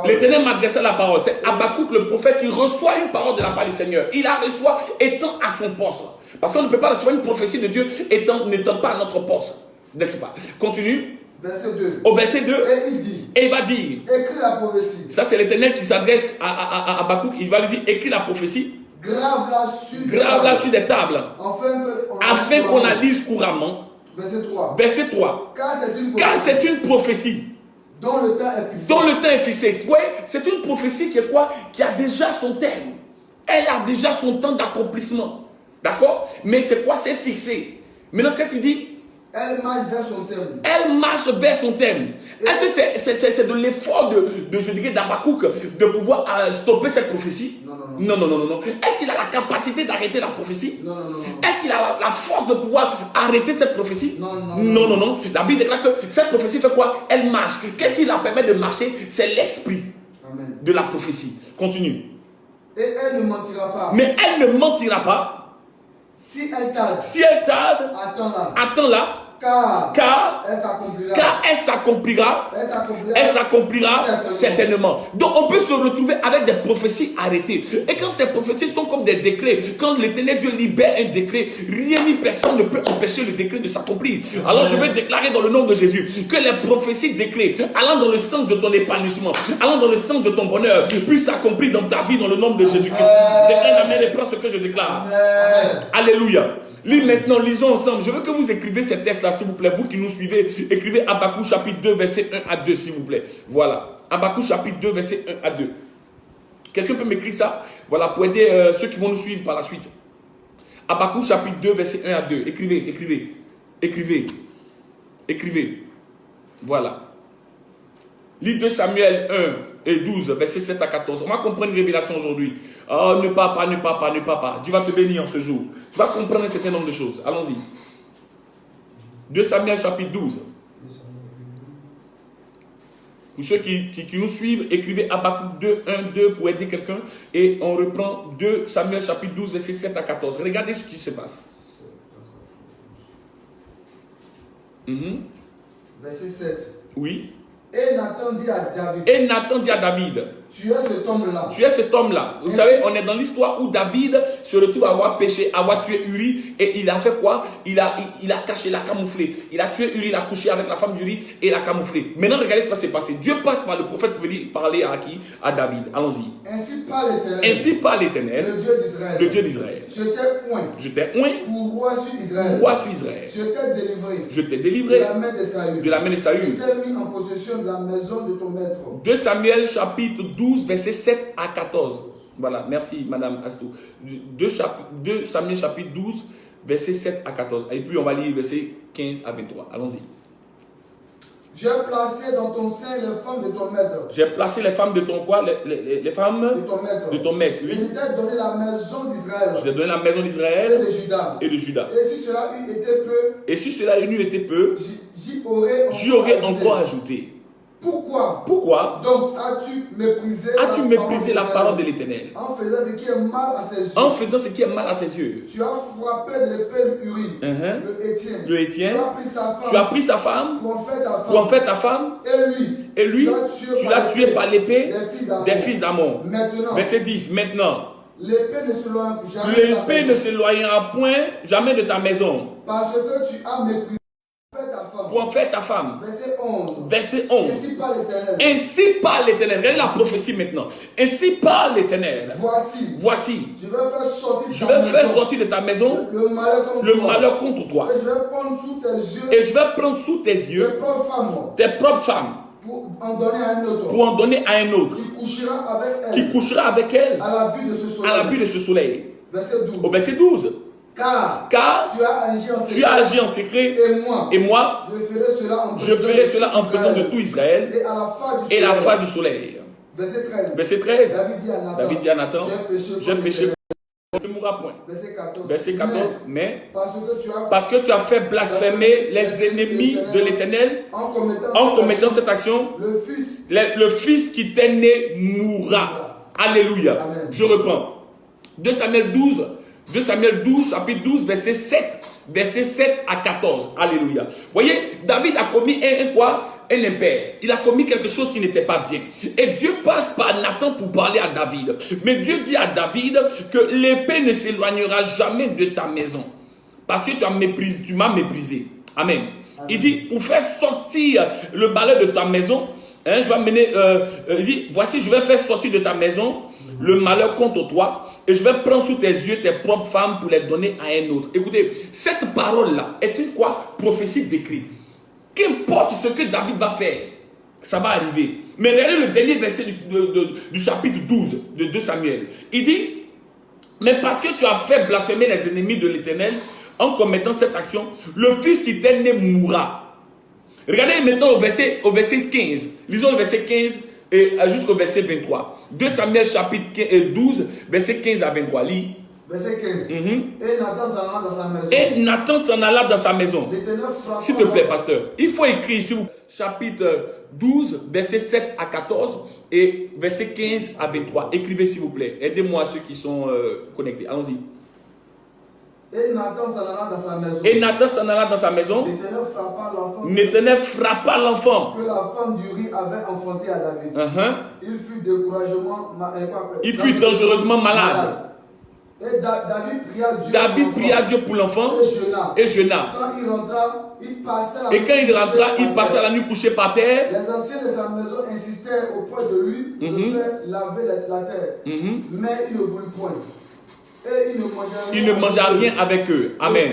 L'Éternel m'adressa la parole. C'est Habakkuk le prophète qui reçoit une parole de la part du Seigneur. Il la reçoit étant à son poste. Parce qu'on ne peut pas recevoir une prophétie de Dieu n'étant pas à notre poste. N'est-ce pas? Continue. Verset 2. Au verset 2, et il va dire, écris la prophétie. Ça c'est l'Éternel qui s'adresse à Habakkuk, il va lui dire, écris la prophétie, grave-la sur des tables, afin qu'on la lise couramment. Verset 3. Car c'est une prophétie dont le temps est fixé. Ouais, c'est une prophétie qui est quoi? Qui a déjà son terme. Elle a déjà son temps d'accomplissement. D'accord? Mais c'est quoi? C'est fixé. Maintenant, qu'est-ce qu'il dit? Elle marche vers son terme. Elle marche vers son terme. Est-ce que c'est de l'effort d'Habakkuk de pouvoir stopper cette prophétie? Non. Est-ce qu'il a la capacité d'arrêter la prophétie? Non. Est-ce qu'il a la force de pouvoir arrêter cette prophétie? Non. La Bible déclare que cette prophétie fait quoi? Elle marche. Qu'est-ce qui la permet de marcher? C'est l'esprit de la prophétie. Continue. Et elle ne mentira pas. Mais elle ne mentira pas. Si elle tarde, attends-la. Car elle s'accomplira certainement. Donc on peut se retrouver avec des prophéties arrêtées. Et quand ces prophéties sont comme des décrets, quand l'Éternel Dieu libère un décret, rien ni personne ne peut empêcher le décret de s'accomplir. Alors je vais déclarer dans le nom de Jésus que les prophéties décrets allant dans le sens de ton épanouissement, allant dans le sens de ton bonheur, puissent s'accomplir dans ta vie dans le nom de Jésus-Christ. Déclare amen et prends ce que je déclare. Alléluia. Lis maintenant, lisons ensemble. Je veux que vous écrivez ces textes-là, s'il vous plaît. Vous qui nous suivez, écrivez Habakkuk chapitre 2, verset 1 à 2, s'il vous plaît. Voilà. Habakkuk chapitre 2, verset 1 à 2. Quelqu'un peut m'écrire ça? Voilà, pour aider ceux qui vont nous suivre par la suite. Habakkuk chapitre 2, verset 1 à 2. Écrivez. Voilà. Lis 2 Samuel 1 et 12, verset 7 à 14. On va comprendre une révélation aujourd'hui. Oh, ne pars pas. Dieu va te bénir en ce jour. Tu vas comprendre un certain nombre de choses. Allons-y. 2 Samuel chapitre 12. Pour ceux qui nous suivent, écrivez Habakkuk 2, 1, 2 pour aider quelqu'un. Et on reprend 2 Samuel chapitre 12, verset 7 à 14. Regardez ce qui se passe. Verset 7. Oui. Et Nathan dit à David. Tu es cet homme-là. Vous savez, on est dans l'histoire où David se retrouve à avoir péché, à avoir tué Uri. Et il a fait quoi? Il a caché, il a camouflé. Il a tué Uri, il a couché avec la femme d'Uri et il a camouflé. Maintenant, regardez ce qui va se passer. Dieu passe par le prophète pour venir parler à qui? À David. Allons-y. Ainsi parle l'Éternel, le Dieu d'Israël. Je t'ai oint pour roi sur Israël. Je t'ai délivré de la main de Saül. Je t'ai mis en possession de la maison de ton maître. 2 Samuel chapitre 12, verset 7 à 14. Voilà, merci Madame Astou. 2 Samuel chapitre 12, verset 7 à 14. Et puis on va lire verset 15 à 23. Allons-y. J'ai placé dans ton sein les femmes de ton maître. J'ai placé les femmes de ton quoi? Les femmes de ton maître. Oui. Je t'ai donné la maison d'Israël. Je t'ai donné la maison d'Israël et de Juda. Et si cela eût été peu, j'y aurais encore ajouté. Pourquoi donc as-tu méprisé la parole de l'Éternel en faisant ce qui est mal à ses yeux? Tu as frappé de l'épée Uri, le Hétien. Tu as pris sa femme pour en faire ta femme. Et lui, tu l'as tué par l'épée des fils d'Amon. Verset 10. Maintenant, l'épée ne s'éloignera point jamais de ta maison. Parce que tu as méprisé Pour en faire ta femme. Verset 11. Verset 11. Ainsi parle l'Éternel. Ainsi parle l'Éternel. Regardez la prophétie maintenant. Ainsi parle l'Éternel. Voici. Je vais faire sortir de ta maison le malheur contre toi. Et je vais prendre sous tes yeux tes propres femmes. Pour en donner à un autre. Qui couchera avec elle. À la vue de ce soleil. Verset 12. Au verset 12. Car tu as agi en secret. Et moi, je ferai cela en présence de tout Israël. Et à la face du soleil. Verset 13. David dit à Nathan, j'ai péché. Tu ne mourras point. Verset 14. Mais parce que tu as fait blasphémer les ennemis de l'Éternel en commettant cette action, le fils qui t'est né mourra. Alléluia. Amen. Je reprends. 2 Samuel 12, chapitre 12, verset 7 à 14. Alléluia. Voyez, David a commis un impère. Il a commis quelque chose qui n'était pas bien. Et Dieu passe par Nathan pour parler à David. Mais Dieu dit à David que l'épée ne s'éloignera jamais de ta maison. Parce que tu m'as méprisé. Amen. Amen. Il dit, pour faire sortir le malheur de ta maison, je vais amener, il dit, voici, je vais faire sortir de ta maison le malheur contre toi et je vais prendre sous tes yeux tes propres femmes pour les donner à un autre. Écoutez, cette parole-là est une prophétie décrite. Qu'importe ce que David va faire, ça va arriver. Mais regardez le dernier verset du chapitre 12 de 2 Samuel. Il dit, mais parce que tu as fait blasphémer les ennemis de l'Éternel en commettant cette action, le fils qui t'est né mourra. Regardez maintenant au verset 15. Lisons le verset 15 jusqu'au verset 23. 2 Samuel chapitre 12, verset 15 à 23. Lis. Verset 15. Et Nathan s'en alla dans sa maison. Et Nathan s'en alla dans sa maison. S'il te plaît, pasteur. Il faut écrire ici, chapitre 12, verset 7 à 14 et verset 15 à 23. Écrivez s'il vous plaît. Aidez-moi ceux qui sont connectés. Allons-y. Et Nathan s'en alla dans sa maison. Et Nathan s'en alla dans sa maison. L'Éternel frappa l'enfant que la femme d'Uri avait enfanté à David. Il fut dangereusement malade. Et David pria Dieu pour l'enfant et jeûna. Quand il rentra, il passa la nuit couché par terre. Les anciens de sa maison insistaient auprès de lui de faire laver la terre. Mais il ne voulut point. Et il ne mangea rien avec eux. Amen.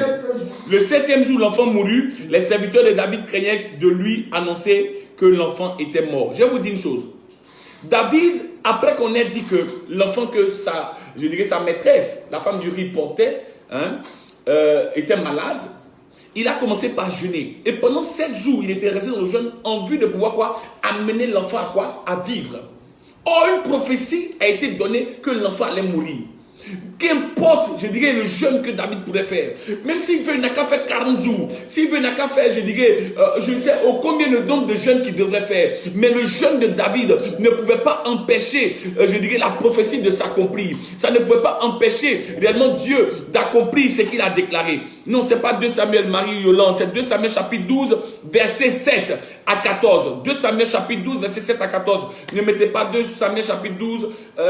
Le 7e jour, l'enfant mourut. Les serviteurs de David craignaient de lui annoncer que l'enfant était mort. Je vais vous dire une chose. David, après qu'on ait dit que l'enfant que sa maîtresse, la femme d'Uri portait, était malade, il a commencé par jeûner. Et pendant 7 jours, il était resté dans le jeûne en vue de pouvoir amener l'enfant à vivre. Or, une prophétie a été donnée que l'enfant allait mourir. Qu'importe, je dirais, le jeûne que David pourrait faire. Même s'il veut, il n'a qu'à faire 40 jours. S'il veut, il n'a qu'à faire, je dirais, je ne sais combien de nombre de jeûnes qu'il devrait faire. Mais le jeûne de David ne pouvait pas empêcher, je dirais, la prophétie de s'accomplir. Ça ne pouvait pas empêcher réellement Dieu d'accomplir ce qu'il a déclaré. Non, ce n'est pas 2 Samuel Marie-Yolande, c'est 2 Samuel chapitre 12, verset 7 à 14. 2 Samuel chapitre 12, verset 7 à 14. Ne mettez pas 2 Samuel chapitre 12,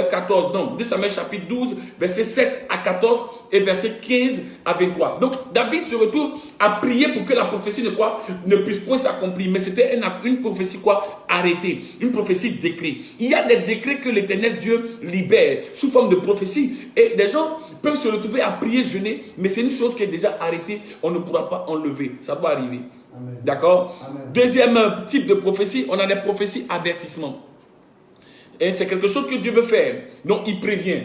14. Non, 2 Samuel chapitre 12, verset 7 à 14 et verset 15 à 23. Donc David se retrouve à prier pour que la prophétie ne puisse point s'accomplir. Mais c'était une prophétie arrêtée, une prophétie décrite. Il y a des décrets que l'Éternel Dieu libère sous forme de prophétie. Et des gens peuvent se retrouver à prier, jeûner, mais c'est une chose qui est déjà arrêtée. On ne pourra pas enlever. Ça doit arriver. D'accord? Deuxième type de prophétie, on a des prophéties avertissement. Et c'est quelque chose que Dieu veut faire. Donc il prévient.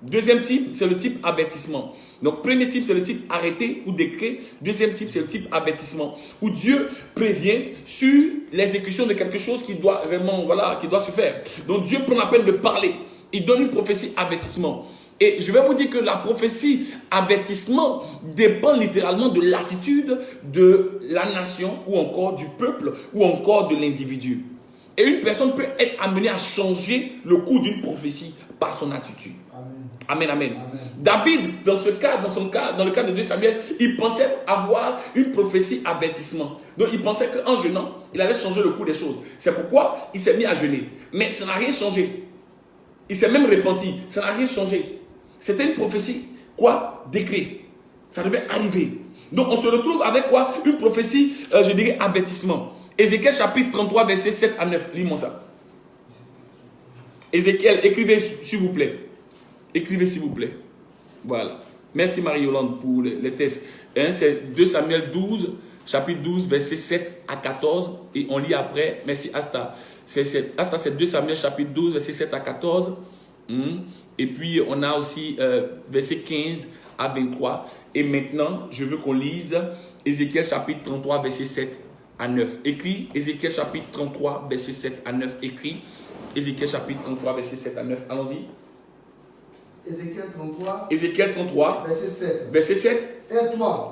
Deuxième type, c'est le type avertissement. Donc, premier type, c'est le type arrêté ou décret. Deuxième type, c'est le type avertissement, où Dieu prévient sur l'exécution de quelque chose qui doit vraiment, qui doit se faire. Donc, Dieu prend la peine de parler. Il donne une prophétie avertissement. Et je vais vous dire que la prophétie avertissement dépend littéralement de l'attitude de la nation ou encore du peuple ou encore de l'individu. Et une personne peut être amenée à changer le cours d'une prophétie par son attitude. Amen, amen. David, dans le cas de 2 Samuel, il pensait avoir une prophétie avertissement. Donc, il pensait qu'en jeûnant, il allait changer le cours des choses. C'est pourquoi il s'est mis à jeûner. Mais ça n'a rien changé. Il s'est même repenti. Ça n'a rien changé. C'était une prophétie, décret. Ça devait arriver. Donc on se retrouve avec quoi? Une prophétie, je dirais, avertissement. Ézéchiel chapitre 33, verset 7 à 9. Lis-moi ça. Ézéchiel, écrivez s'il vous plaît. Écrivez s'il vous plaît. Voilà. Merci Marie-Yolande pour les tests. Hein, c'est 2 Samuel 12, chapitre 12, verset 7 à 14. Et on lit après. Merci Asta. C'est 2 Samuel chapitre 12, verset 7 à 14. Et puis on a aussi verset 15 à 23. Et maintenant, je veux qu'on lise Ézéchiel chapitre 33, verset 7 à 9. Écrit Ézéchiel chapitre 33, verset 7 à 9. Écrit Ézéchiel chapitre 33, verset 7 à 9. Allons-y. Ézéchiel 33, verset 7. Verset 7.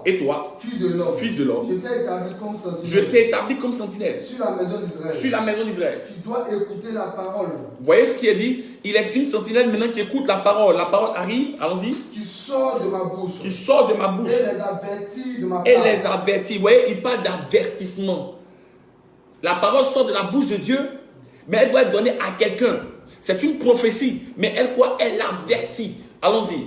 Et toi, fils de l'homme, je t'ai établi comme sentinelle. Je t'ai établi comme sentinelle. Sur la maison d'Israël. Sur la maison d'Israël. Tu dois écouter la parole. Vous voyez ce qui est dit? Il est une sentinelle maintenant qui écoute la parole. La parole arrive, allons-y. Qui sort de ma bouche. Qui sort de ma bouche. Et les avertit de ma part. Et les avertit. Vous voyez, il parle d'avertissement. La parole sort de la bouche de Dieu, mais elle doit être donnée à quelqu'un. C'est une prophétie, mais elle quoi? Elle avertit. Allons-y.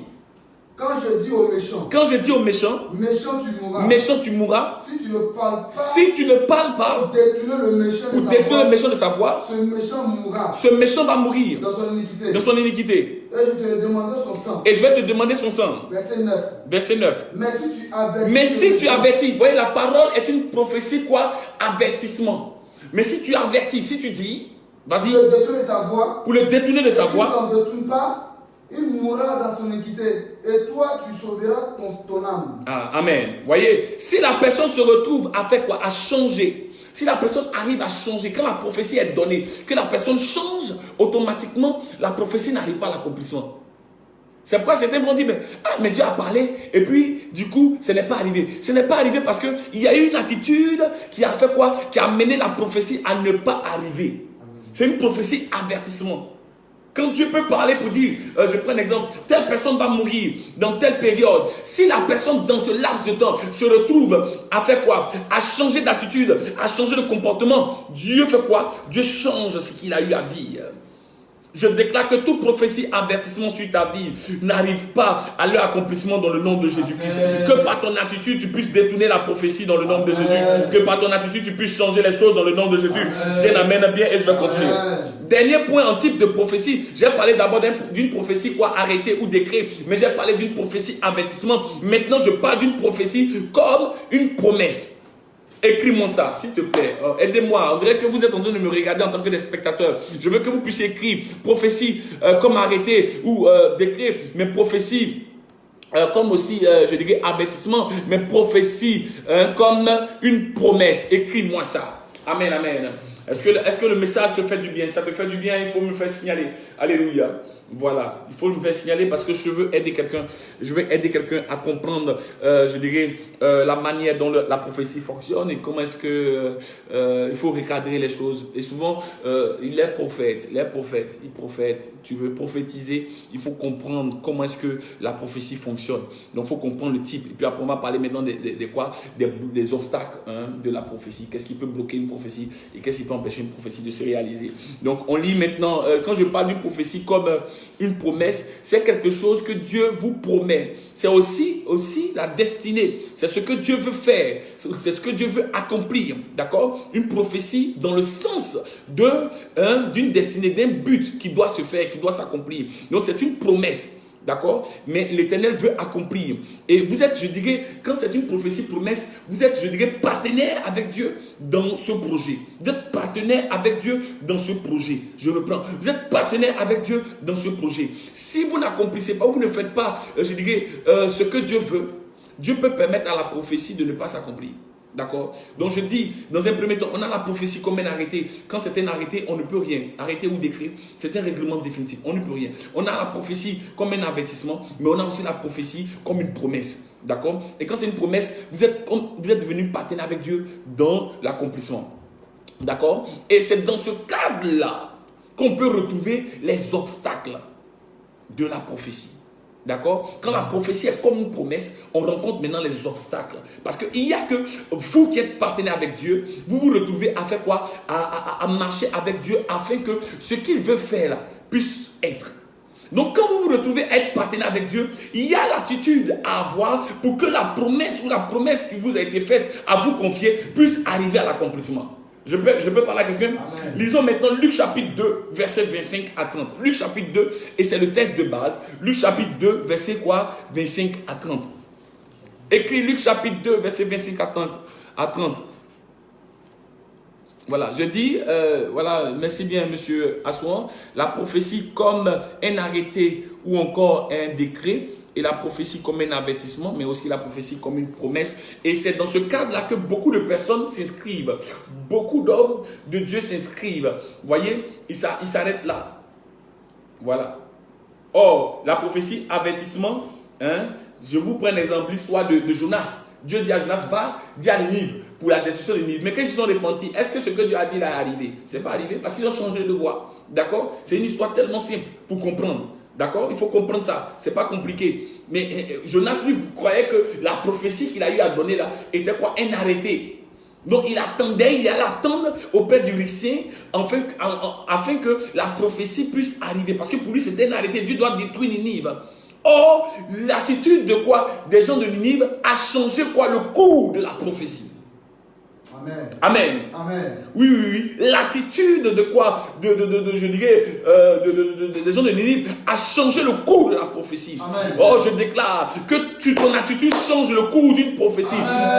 Quand je dis aux méchants, méchant tu mourras. Si tu ne parles pas, pour détourner le méchant de sa voix, ce méchant mourra. Ce méchant va mourir dans son iniquité. Et je vais te demander son sang. Et je vais te demander son sang. Verset 9. Mais si tu avertis, vous voyez, la parole est une prophétie quoi? Avertissement. Mais si tu avertis, si tu dis, vas-y, pour le détourner de sa voix, s'en détourne pas, il mourra dans son iniquité et toi tu sauveras ton âme. Ah, amen. Voyez, si la personne se retrouve à faire quoi? À changer. Si la personne arrive à changer, quand la prophétie est donnée, que la personne change, automatiquement, la prophétie n'arrive pas à l'accomplissement. C'est pourquoi certains vont dire, mais Dieu a parlé, et puis, du coup, ce n'est pas arrivé. Ce n'est pas arrivé parce qu'il y a eu une attitude qui a fait quoi? Qui a mené la prophétie à ne pas arriver. C'est une prophétie avertissement. Quand Dieu peut parler pour dire, je prends un exemple, telle personne va mourir dans telle période. Si la personne dans ce laps de temps se retrouve à faire quoi? À changer d'attitude, à changer de comportement. Dieu fait quoi? Dieu change ce qu'il a eu à dire. Je déclare que toute prophétie, avertissement sur ta vie n'arrive pas à leur accomplissement dans le nom de Jésus-Christ. Que par ton attitude, tu puisses détourner la prophétie dans le nom de Jésus. Que par ton attitude, tu puisses changer les choses dans le nom de Jésus. Tiens, amène bien et je vais continuer. Dernier point en type de prophétie. J'ai parlé d'abord d'une prophétie quoi, arrêtée ou décret. Mais j'ai parlé d'une prophétie avertissement. Maintenant, je parle d'une prophétie comme une promesse. Écris-moi ça, s'il te plaît. Aidez-moi. On dirait que vous êtes en train de me regarder en tant que spectateur. Je veux que vous puissiez écrire prophétie comme arrêté ou décret, mais prophétie comme aussi, je dirais, avertissement, mais prophétie comme une promesse. Écris-moi ça. Amen, amen. Est-ce que le message te fait du bien? Ça te fait du bien, il faut me faire signaler. Alléluia. Voilà, il faut me faire signaler parce que je veux aider quelqu'un. Je veux aider quelqu'un à comprendre, je dirais, la manière dont la prophétie fonctionne et comment est-ce que il faut recadrer les choses. Et souvent, il est prophète. Tu veux prophétiser, il faut comprendre comment est-ce que la prophétie fonctionne. Donc, il faut comprendre le type. Et puis après, on va parler maintenant des obstacles de la prophétie. Qu'est-ce qui peut bloquer une prophétie et qu'est-ce qui peut empêcher une prophétie de se réaliser. Donc, on lit maintenant, quand je parle d'une prophétie comme une promesse, c'est quelque chose que Dieu vous promet. C'est aussi la destinée. C'est ce que Dieu veut faire. C'est ce que Dieu veut accomplir. D'accord? Une prophétie dans le sens d'une destinée, d'un but qui doit se faire, qui doit s'accomplir. Donc, c'est une promesse. D'accord? Mais l'Éternel veut accomplir. Et vous êtes, je dirais, quand c'est une prophétie promesse, vous êtes, je dirais, partenaire avec Dieu dans ce projet. Vous êtes partenaire avec Dieu dans ce projet. Je reprends. Vous êtes partenaire avec Dieu dans ce projet. Si vous n'accomplissez pas, vous ne faites pas, je dirais, ce que Dieu veut, Dieu peut permettre à la prophétie de ne pas s'accomplir. D'accord? Donc je dis, dans un premier temps, on a la prophétie comme un arrêté. Quand c'est un arrêté, on ne peut rien. Arrêté ou décret, c'est un règlement définitif. On ne peut rien. On a la prophétie comme un avertissement, mais on a aussi la prophétie comme une promesse. D'accord? Et quand c'est une promesse, vous êtes devenu partenaire avec Dieu dans l'accomplissement. D'accord? Et c'est dans ce cadre-là qu'on peut retrouver les obstacles de la prophétie. D'accord? Quand la prophétie est comme une promesse, on rencontre maintenant les obstacles. Parce qu'il n'y a que vous qui êtes partenaire avec Dieu, vous vous retrouvez à faire quoi? À marcher avec Dieu afin que ce qu'il veut faire là puisse être. Donc quand vous vous retrouvez à être partenaire avec Dieu, il y a l'attitude à avoir pour que la promesse ou la promesse qui vous a été faite à vous confier puisse arriver à l'accomplissement. Je peux parler à quelqu'un? Lisons maintenant Luc chapitre 2, verset 25 à 30. Luc chapitre 2, et c'est le texte de base. Luc chapitre 2, verset quoi? 25 à 30. Écris Luc chapitre 2, verset 25 à 30. Voilà, je dis, voilà, merci bien monsieur Assouan, la prophétie comme un arrêté ou encore un décret, et la prophétie comme un avertissement, mais aussi la prophétie comme une promesse. Et c'est dans ce cadre-là que beaucoup de personnes s'inscrivent. Beaucoup d'hommes de Dieu s'inscrivent. Vous voyez, ils s'arrêtent là. Voilà. Or, la prophétie avertissement, hein, je vous prends l'exemple, l'histoire de Jonas. Dieu dit à Jonas, va, dis à Ninive pour la destruction de Ninive. Mais quand ils se sont repentis, est-ce que ce que Dieu a dit là est arrivé? Ce n'est pas arrivé parce qu'ils ont changé de voie. D'accord? C'est une histoire tellement simple pour comprendre. D'accord? Il faut comprendre ça. Ce n'est pas compliqué. Mais Jonas, lui, vous croyez que la prophétie qu'il a eu à donner là était quoi? Un arrêté. Donc il attendait, il allait attendre auprès du lycéen afin que la prophétie puisse arriver. Parce que pour lui, c'était un arrêté. Dieu doit détruire Ninive. Or, l'attitude de quoi? Des gens de Ninive a changé quoi? Le cours de la prophétie. Amen. Amen. Amen. Oui, oui, oui. L'attitude de quoi? Je dirais, des gens de Ninive a changé le cours de la prophétie. Amen. Oh, je déclare que ton attitude change le cours d'une prophétie.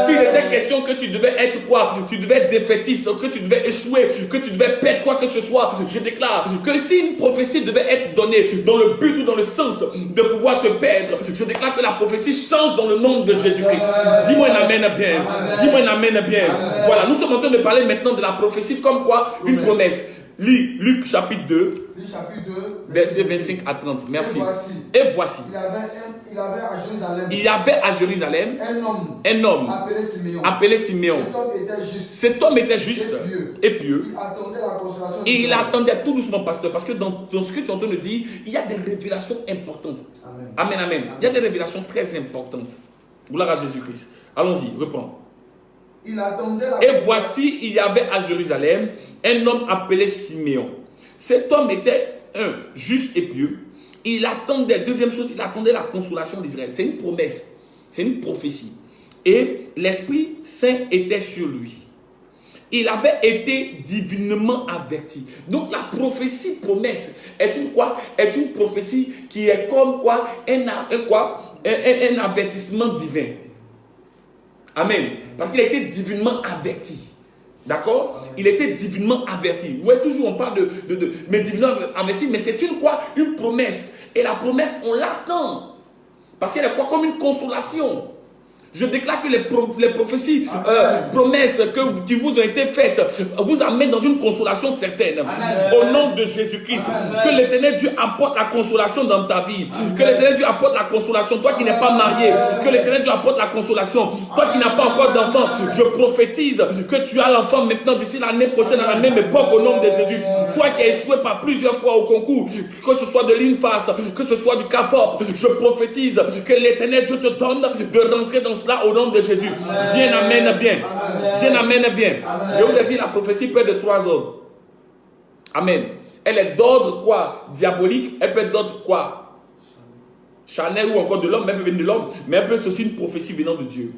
S'il était question que tu devais être quoi? Tu devais être défaitiste, que tu devais échouer, que tu devais perdre quoi que ce soit. Je déclare que si une prophétie devait être donnée dans le but ou dans le sens de pouvoir te perdre, je déclare que la prophétie change dans le nom de Jésus-Christ. Dis-moi un amen bien. Dis-moi un amen bien. Voilà, nous sommes en train de parler maintenant de la prophétie comme quoi? Une promesse. Lis Luc chapitre 2, verset 25 à 30. Merci. Et voici. Il y avait à Jérusalem un homme appelé Siméon. Cet homme était juste et pieux. Et il attendait tout doucement, pasteur, parce que dans ce que tu es en train de dire, il y a des révélations importantes. Amen, amen. Il y a des révélations très importantes. Gloire à Jésus-Christ. Allons-y, reprends. Et voici, il y avait à Jérusalem un homme appelé Siméon. Cet homme était juste et pieux. Il attendait, deuxième chose, il attendait la consolation d'Israël. C'est une promesse, c'est une prophétie. Et l'Esprit Saint était sur lui. Il avait été divinement averti. Donc la prophétie promesse est une quoi? Est une prophétie qui est comme quoi? Un avertissement divin. Amen. Parce qu'il a été divinement averti. D'accord? Il était divinement averti. Vous voyez, toujours on parle mais divinement averti, mais c'est une quoi? Une promesse. Et la promesse, on l'attend. Parce qu'elle est quoi? Comme une consolation. Je déclare que les prophéties, promesses qui vous ont été faites, vous amènent dans une consolation certaine. Au nom de Jésus-Christ. Que l'Éternel Dieu apporte la consolation dans ta vie. Que l'Éternel Dieu apporte la consolation. Toi qui n'es pas marié. Que l'Éternel Dieu apporte la consolation. Toi qui n'as pas encore d'enfant. Je prophétise que tu as l'enfant maintenant d'ici l'année prochaine à la même époque au nom de Jésus. Toi qui as échoué par plusieurs fois au concours. Que ce soit de l'INFAS, que ce soit du CAFOP. Je prophétise que l'Éternel Dieu te donne de rentrer dans cela au nom de Jésus. Dieu amène bien. Dieu amène bien. Je vous ai dit, la prophétie peut être de 3 ordres. Amen. Elle est d'ordre quoi? Diabolique. Elle peut être d'ordre quoi? Charnel ou encore de l'homme. Elle peut venir de l'homme. Mais elle peut être aussi une prophétie venant de Dieu.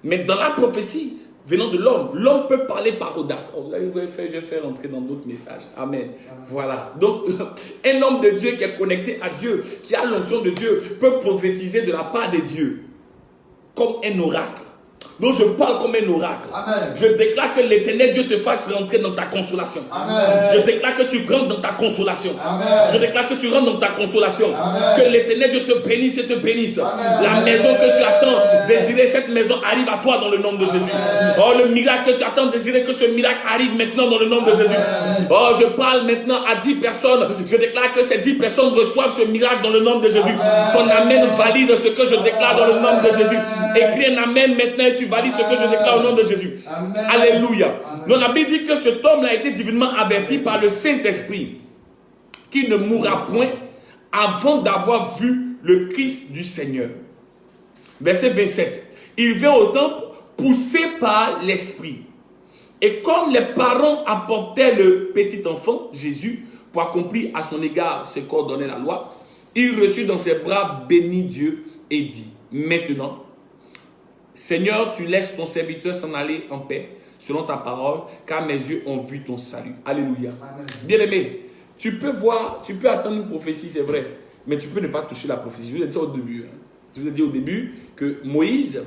Mais dans la prophétie venant de l'homme, l'homme peut parler par audace. Oh, là, je vais faire rentrer dans d'autres messages. Amen. Voilà. Donc, un homme de Dieu qui est connecté à Dieu, qui a l'onction de Dieu, peut prophétiser de la part de Dieu. Comme un oracle. Donc je parle comme un oracle. Amen. Je déclare que l'Éternel Dieu te fasse rentrer dans ta consolation. Amen. Je déclare que tu rentres dans ta consolation. Amen. Je déclare que tu rentres dans ta consolation. Amen. Que l'Éternel Dieu te bénisse et te bénisse. Amen. La maison que tu attends, désirer cette maison arrive à toi dans le nom de Jésus. Oh, le miracle que tu attends, désirer que ce miracle arrive maintenant dans le nom de Jésus. Oh, je parle maintenant à 10 personnes. Je déclare que ces 10 personnes reçoivent ce miracle dans le nom de Jésus. Ton amen valide ce que je déclare dans le nom de Jésus. Écris un amen maintenant et tu valides ce que je déclare au nom de Jésus. Amen. Alléluia. Donc la Bible dit que cet homme a été divinement averti par le Saint-Esprit qu'il ne mourra point avant d'avoir vu le Christ du Seigneur. Verset 27. Il vient au temple poussé par l'Esprit. Et comme les parents apportaient le petit enfant, Jésus, pour accomplir à son égard ce qu'ordonnait la loi, Il reçut dans ses bras, bénit Dieu et dit, maintenant, Seigneur, tu laisses ton serviteur s'en aller en paix, selon ta parole, car mes yeux ont vu ton salut. Alléluia. Bien-aimé, tu peux voir, tu peux attendre une prophétie, c'est vrai, mais tu peux ne pas toucher la prophétie. Je vous ai dit ça au début. Je vous ai dit au début que Moïse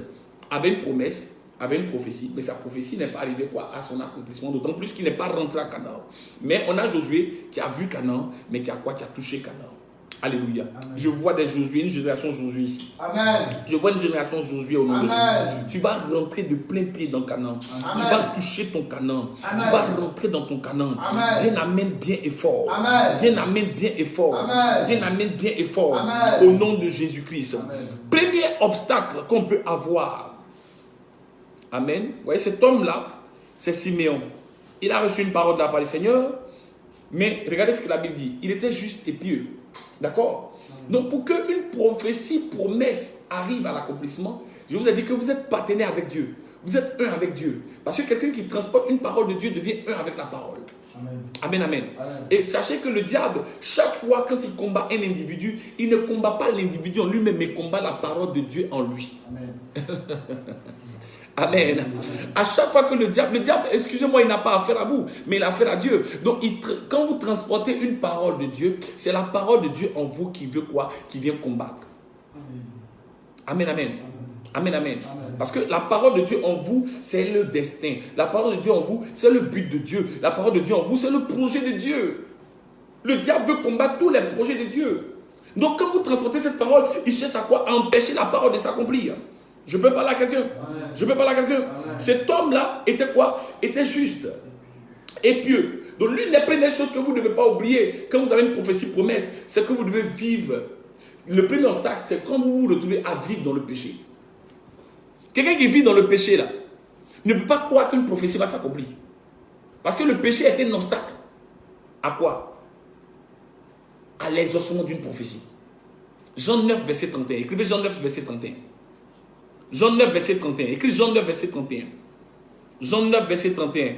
avait une promesse, avait une prophétie, mais sa prophétie n'est pas arrivée à son accomplissement, d'autant plus qu'il n'est pas rentré à Canaan. Mais on a Josué qui a vu Canaan, mais qui a touché Canaan. Alléluia. Amen. Je vois des Josué, une génération Josué ici. Amen. Je vois une génération Josué au nom de Jésus. Tu vas rentrer de plein pied dans Canaan. Amen. Tu vas toucher ton Canaan. Amen. Tu vas rentrer dans ton Canaan. Dis un amen bien et fort. Dis un amen bien et fort. Dis un amen bien et fort. Amen. Au nom de Jésus-Christ. Premier obstacle qu'on peut avoir. Amen. Vous voyez, cet homme-là, c'est Siméon. Il a reçu une parole de la part du Seigneur. Mais regardez ce que la Bible dit. Il était juste et pieux. D'accord? Donc, pour qu'une prophétie, promesse arrive à l'accomplissement, je vous ai dit que vous êtes partenaire avec Dieu. Vous êtes un avec Dieu. Parce que quelqu'un qui transporte une parole de Dieu devient un avec la parole. Amen. Amen, amen. Amen. Et sachez que le diable, chaque fois quand il combat un individu, il ne combat pas l'individu en lui-même, mais il combat la parole de Dieu en lui. Amen. Amen. À chaque fois que le diable, excusez-moi, il n'a pas affaire à vous, mais il a affaire à Dieu. Donc, quand vous transportez une parole de Dieu, c'est la parole de Dieu en vous qui veut quoi? Qui vient combattre. Amen, amen. Amen, amen. Parce que la parole de Dieu en vous, c'est le destin. La parole de Dieu en vous, c'est le but de Dieu. La parole de Dieu en vous, c'est le projet de Dieu. Le diable veut combattre tous les projets de Dieu. Donc, quand vous transportez cette parole, il cherche à quoi? À empêcher la parole de s'accomplir. Je peux parler à quelqu'un. Je peux parler à quelqu'un. Cet homme-là était quoi? Était juste et pieux. Donc l'une des premières choses que vous ne devez pas oublier quand vous avez une prophétie promesse, c'est que vous devez vivre. Le premier obstacle, c'est quand vous vous retrouvez à vivre dans le péché. Quelqu'un qui vit dans le péché là, ne peut pas croire qu'une prophétie va s'accomplir. Parce que le péché est un obstacle. À quoi? À l'exaucement d'une prophétie. Jean 9, verset 31. Écrivez Jean 9, verset 31. Jean 9, verset 31. Écris Jean 9, verset 31. Jean 9, verset 31.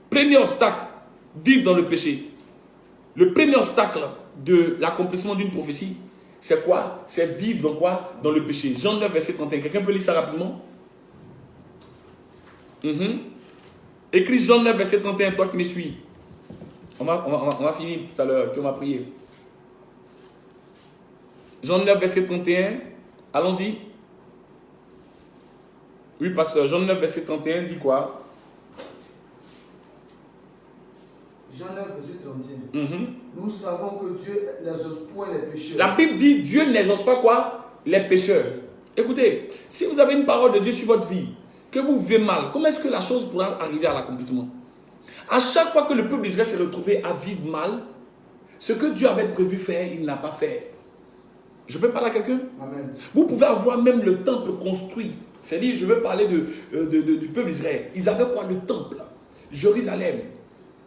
Premier obstacle, vivre dans le péché. Le premier obstacle de l'accomplissement d'une prophétie, c'est quoi? C'est vivre dans quoi? Dans le péché. Jean 9, verset 31. Quelqu'un peut lire ça rapidement? Écris Jean 9, verset 31, toi qui me suis. On va finir tout à l'heure, puis on va prier. Jean 9, verset 31. Allons-y. Oui, pasteur, Jean 9, verset 31 dit quoi? Jean 9, verset 31. Nous savons que Dieu n'exauce point les pécheurs. La Bible dit Dieu n'exauce pas quoi? Les pécheurs. Écoutez, si vous avez une parole de Dieu sur votre vie, que vous vivez mal, comment est-ce que la chose pourra arriver à l'accomplissement? À chaque fois que le peuple d'Israël s'est retrouvé à vivre mal, ce que Dieu avait prévu faire, il ne l'a pas fait. Je peux parler à quelqu'un? Amen. Vous pouvez avoir même le temple construit. C'est-à-dire, je veux parler du peuple d'Israël. Ils avaient quoi? Le temple. Jérusalem,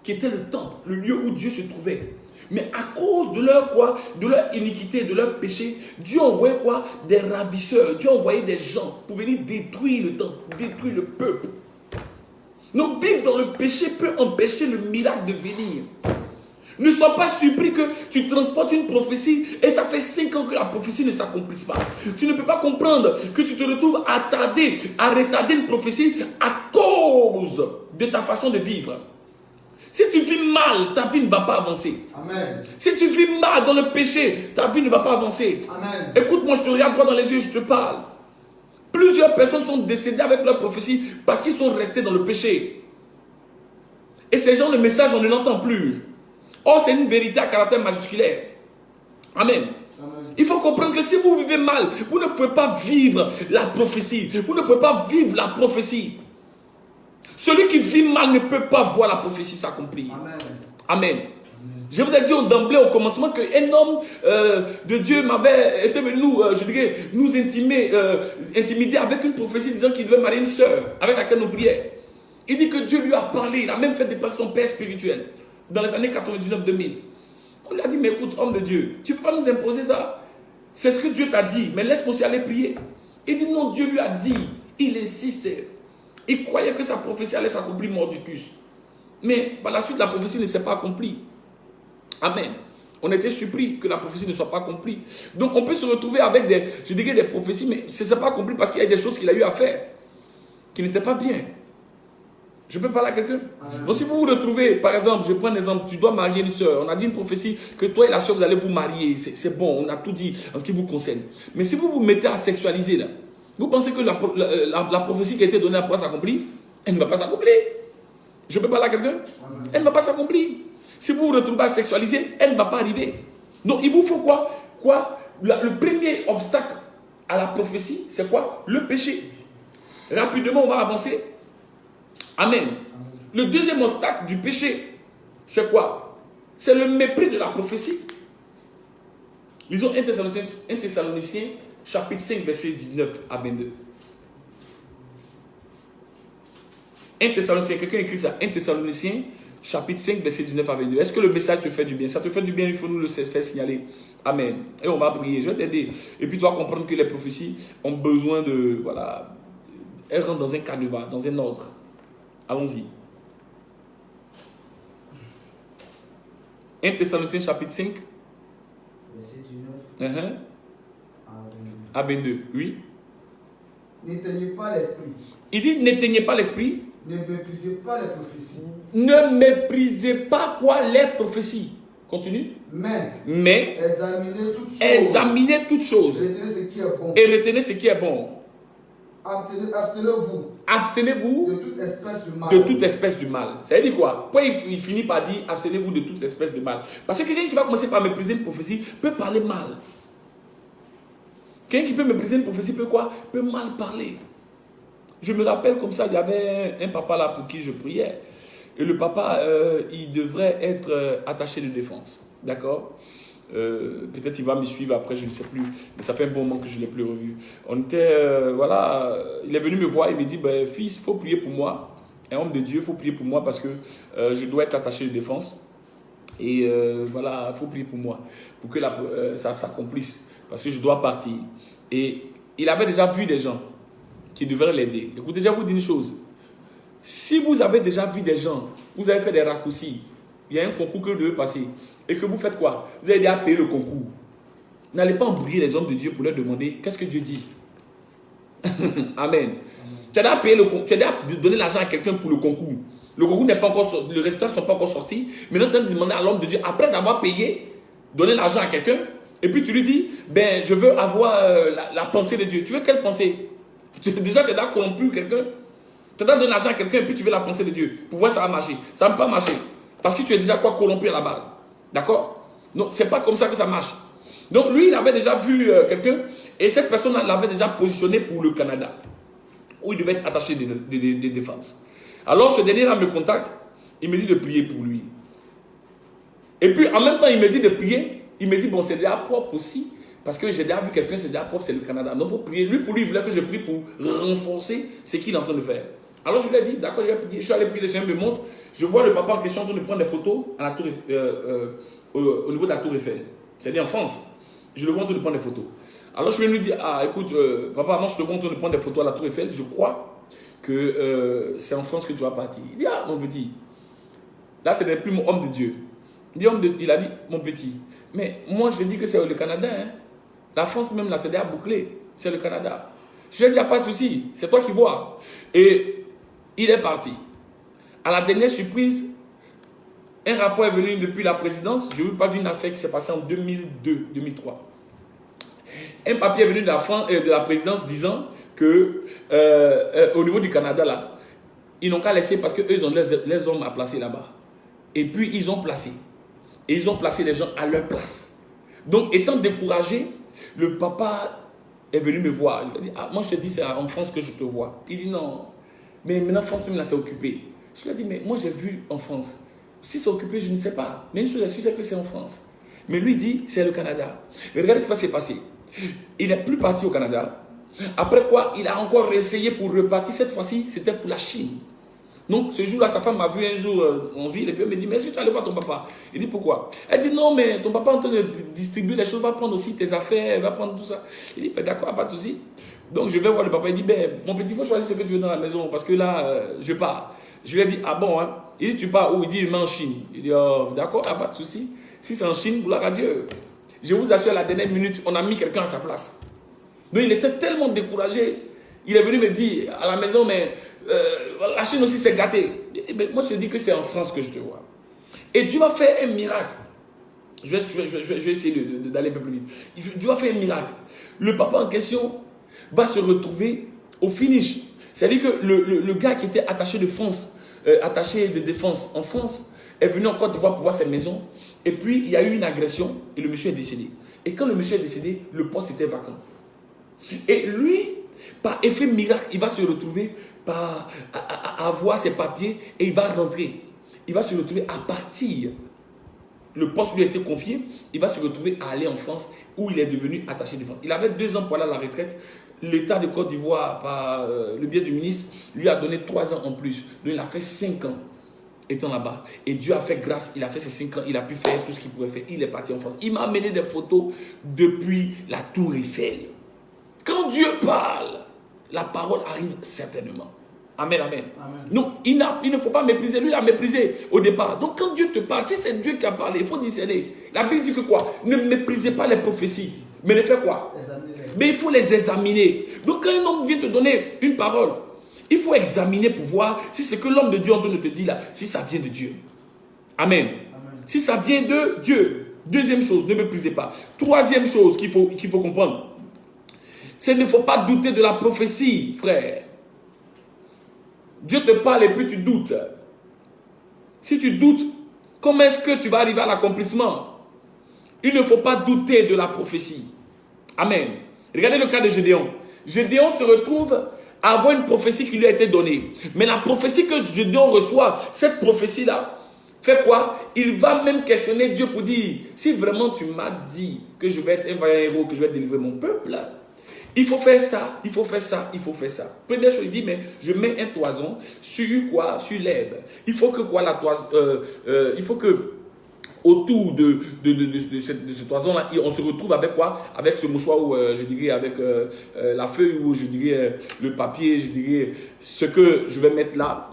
qui était le temple, le lieu où Dieu se trouvait. Mais à cause de leur quoi? De leur iniquité, de leur péché, Dieu envoyait quoi? Des ravisseurs. Dieu envoyait des gens pour venir détruire le temple, détruire le peuple. Donc, vivre dans le péché peut empêcher le miracle de venir. Ne sois pas surpris que tu transportes une prophétie et ça fait 5 ans que la prophétie ne s'accomplisse pas. Tu ne peux pas comprendre que tu te retrouves à retarder une prophétie à cause de ta façon de vivre. Si tu vis mal, ta vie ne va pas avancer. Amen. Si tu vis mal dans le péché, ta vie ne va pas avancer. Amen. Écoute-moi, je te regarde droit dans les yeux, je te parle. Plusieurs personnes sont décédées avec leur prophétie parce qu'ils sont restés dans le péché. Et ces gens, le message, on ne l'entend plus. Or, c'est une vérité à caractère majusculaire. Amen. Amen. Il faut comprendre que si vous vivez mal, vous ne pouvez pas vivre la prophétie. Vous ne pouvez pas vivre la prophétie. Celui qui vit mal ne peut pas voir la prophétie s'accomplir. Amen. Amen. Amen. Je vous ai dit d'emblée au commencement qu'un homme de Dieu était venu nous intimider avec une prophétie disant qu'il devait marier une sœur avec laquelle nous priait. Il dit que Dieu lui a parlé. Il a même fait dépasser son père spirituel. Dans les années 99-2000. On lui a dit, mais écoute, homme de Dieu, tu ne peux pas nous imposer ça. C'est ce que Dieu t'a dit, mais laisse-moi aussi aller prier. Il dit, non, Dieu lui a dit. Il insistait. Il croyait que sa prophétie allait s'accomplir mordicus. Mais par la suite, la prophétie ne s'est pas accomplie. Amen. On était surpris que la prophétie ne soit pas accomplie. Donc on peut se retrouver avec des prophéties, mais ce n'est pas accompli parce qu'il y a des choses qu'il a eu à faire qui n'étaient pas bien. Je peux parler à quelqu'un? Donc si vous vous retrouvez, par exemple, je prends un exemple, tu dois marier une soeur. On a dit une prophétie que toi et la soeur, vous allez vous marier. C'est bon, on a tout dit en ce qui vous concerne. Mais si vous vous mettez à sexualiser là, vous pensez que la prophétie qui a été donnée à pouvoir s'accomplir? Elle ne va pas s'accomplir. Je peux parler à quelqu'un? Elle ne va pas s'accomplir. Si vous vous retrouvez à sexualiser, elle ne va pas arriver. Donc il vous faut quoi? Le premier obstacle à la prophétie, c'est quoi? Le péché. Rapidement, on va avancer. Amen. Le deuxième obstacle du péché, c'est quoi? C'est le mépris de la prophétie. Lisons 1 Thessaloniciens, chapitre 5, verset 19 à 22. 1 Thessaloniciens, quelqu'un écrit ça. 1 Thessaloniciens, chapitre 5, verset 19 à 22. Est-ce que le message te fait du bien? Ça te fait du bien, il faut nous le faire signaler. Amen. Et on va prier, je vais t'aider. Et puis tu vas comprendre que les prophéties ont besoin de... Voilà. Elles rentrent dans un canevas, dans un ordre. Allons-y. 1 Thessaloniciens chapitre 5. Verset 19. À 22. Oui. N'éteignez pas l'esprit. Il dit n'éteignez pas l'esprit. Ne méprisez pas les prophéties. Ne méprisez pas quoi? Les prophéties. Continue. Mais examinez toutes choses. Retenez ce qui est bon. Et retenez ce qui est bon. Abstenez-vous de toute espèce de mal. De toute espèce de mal. Ça veut dire quoi? Pourquoi il finit par dire abstenez-vous de toute espèce de mal? Parce que quelqu'un qui va commencer par mépriser une prophétie peut parler mal. Quelqu'un qui peut mépriser une prophétie peut quoi? Peut mal parler. Je me rappelle comme ça, il y avait un papa là pour qui je priais. Et le papa, il devrait être attaché de défense. D'accord? Peut-être il va me suivre après, je ne sais plus. Mais ça fait un bon moment que je ne l'ai plus revu. On était, voilà, il est venu me voir, il me dit, ben, fils, il faut prier pour moi. Un homme de Dieu, il faut prier pour moi parce que je dois être attaché de défense. Et voilà, il faut prier pour moi. Pour que ça s'accomplisse. Parce que je dois partir. Et il avait déjà vu des gens qui devraient l'aider. Écoutez, je vais vous dire une chose. Si vous avez déjà vu des gens, vous avez fait des raccourcis, il y a un concours que vous devez passer, et que vous faites quoi? Vous avez déjà payé le concours. N'allez pas embrouiller les hommes de Dieu pour leur demander qu'est-ce que Dieu dit. Amen. Tu as déjà payé tu as déjà donné l'argent à quelqu'un pour le concours. Le concours n'est pas encore, le résultat ne sont pas encore sortis. Maintenant, tu as demandé à l'homme de Dieu, après avoir payé, donner l'argent à quelqu'un, et puis tu lui dis, ben, je veux avoir la pensée de Dieu. Tu veux quelle pensée? Déjà, tu as déjà corrompu quelqu'un. Tu as déjà donné l'argent à quelqu'un, et puis tu veux la pensée de Dieu. Pour voir ça va marcher. Ça ne va pas marcher. Parce que tu es déjà quoi corrompu à la base. D'accord? Donc, ce n'est pas comme ça que ça marche. Donc, lui, il avait déjà vu quelqu'un, et cette personne l'avait déjà positionné pour le Canada, où il devait être attaché de défense. Alors, ce dernier-là me contacte, il me dit de prier pour lui. Et puis, en même temps, il me dit de prier. Il me dit, bon, c'est déjà propre aussi, parce que j'ai déjà vu quelqu'un, c'est déjà propre, c'est le Canada. Donc, il faut prier. Lui, pour lui, il voulait que je prie pour renforcer ce qu'il est en train de faire. Alors, je lui ai dit, d'accord, je vais prier. Je suis allé prier, le Seigneur me montre. Je vois le papa en question en train de prendre des photos à la tour, au niveau de la tour Eiffel. C'est-à-dire en France. Je le vois en train de prendre des photos. Alors, je lui dis, ah, écoute, papa, moi, je te vois en train de prendre des photos à la tour Eiffel. Je crois que c'est en France que tu vas partir. Il dit, ah, mon petit, là, ce n'est plus mon homme de Dieu. Il a dit, mon petit, mais moi, je te dis que c'est le Canada. Hein. La France, même, là, c'est déjà bouclé. C'est le Canada. Je lui ai dit, il n'y a pas de souci. C'est toi qui vois. Et il est parti. À la dernière surprise, un rapport est venu depuis la présidence. Je ne vous parle d'une affaire qui s'est passée en 2002-2003. Un papier est venu de la présidence disant que au niveau du Canada, là, ils n'ont qu'à laisser parce qu'eux, ils ont les hommes à placer là-bas. Et puis, ils ont placé. Et ils ont placé les gens à leur place. Donc, étant découragé, le papa est venu me voir. Il a dit, ah, moi, je te dis, c'est en France que je te vois. Il dit, non. Mais maintenant, France, même là, c'est occupé. Je lui ai dit, mais moi, j'ai vu en France. Si c'est occupé, je ne sais pas. Mais une chose est sûre, c'est que c'est en France. Mais lui, il dit, c'est le Canada. Mais regardez ce qui s'est passé. Il n'est plus parti au Canada. Après quoi, il a encore essayé pour repartir. Cette fois-ci, c'était pour la Chine. Donc, ce jour-là, sa femme m'a vu un jour en ville et puis elle me dit, mais est-ce que tu es allé voir ton papa? Il dit, pourquoi? Elle dit, non, mais ton papa est en train de distribuer les choses, va prendre aussi tes affaires, va prendre tout ça. Il dit, ben, d'accord, pas de souci. Donc, je vais voir le papa. Il dit, ben, mon petit, il faut choisir ce que tu veux dans la maison parce que là, je pars. Je lui ai dit, ah bon, hein? Il dit, tu pars où? Il dit, il met en Chine. Il dit, oh, d'accord, pas de souci. Si c'est en Chine, gloire à Dieu. Je vous assure, à la dernière minute, on a mis quelqu'un à sa place. Donc il était tellement découragé. Il est venu me dire à la maison, mais la Chine aussi s'est gâtée. Mais moi, je te dis que c'est en France que je te vois. Et Dieu va faire un miracle. Je vais essayer d'aller un peu plus vite. Dieu va faire un miracle. Le papa en question va se retrouver au finish. C'est-à-dire que le gars qui était attaché de défense en France est venu en Côte d'Ivoire pour voir cette maison. Et puis, il y a eu une agression et le monsieur est décédé. Et quand le monsieur est décédé, le poste était vacant. Et lui, par effet miracle, il va se retrouver à avoir ses papiers et il va rentrer. Il va se retrouver à partir. Le poste lui a été confié. Il va se retrouver à aller en France où il est devenu attaché de France. Il avait 2 ans pour aller à la retraite. L'État de Côte d'Ivoire, par le biais du ministre, lui a donné 3 ans en plus. Donc il a fait 5 ans étant là-bas. Et Dieu a fait grâce. Il a fait ses 5 ans. Il a pu faire tout ce qu'il pouvait faire. Il est parti en France. Il m'a amené des photos depuis la Tour Eiffel. Quand Dieu parle, la parole arrive certainement. Amen, amen. Non, il ne faut pas mépriser. Lui, il a méprisé au départ. Donc, quand Dieu te parle, si c'est Dieu qui a parlé, il faut discerner. La Bible dit que quoi? Ne méprisez pas les prophéties. Mais ne faites quoi? Mais il faut les examiner. Donc, quand un homme vient te donner une parole, il faut examiner pour voir si ce que l'homme de Dieu est en train de te dire là, si ça vient de Dieu. Amen. Si ça vient de Dieu. Deuxième chose, ne méprisez pas. Troisième chose qu'il faut comprendre, c'est qu'il ne faut pas douter de la prophétie, frère. Dieu te parle et puis tu doutes. Si tu doutes, comment est-ce que tu vas arriver à l'accomplissement? Il ne faut pas douter de la prophétie. Amen. Regardez le cas de Gédéon. Gédéon se retrouve à avoir une prophétie qui lui a été donnée. Mais la prophétie que Gédéon reçoit, cette prophétie-là, fait quoi? Il va même questionner Dieu pour dire, si vraiment tu m'as dit que je vais être un vaillant héros, que je vais délivrer mon peuple, il faut faire ça, il faut faire ça, il faut faire ça. Première chose, il dit, mais je mets un toison sur quoi? Sur l'herbe. Il faut que quoi la toison, il faut que autour de ce toison-là, on se retrouve avec quoi? Avec ce mouchoir, ou je dirais avec la feuille, ou je dirais le papier, je dirais ce que je vais mettre là.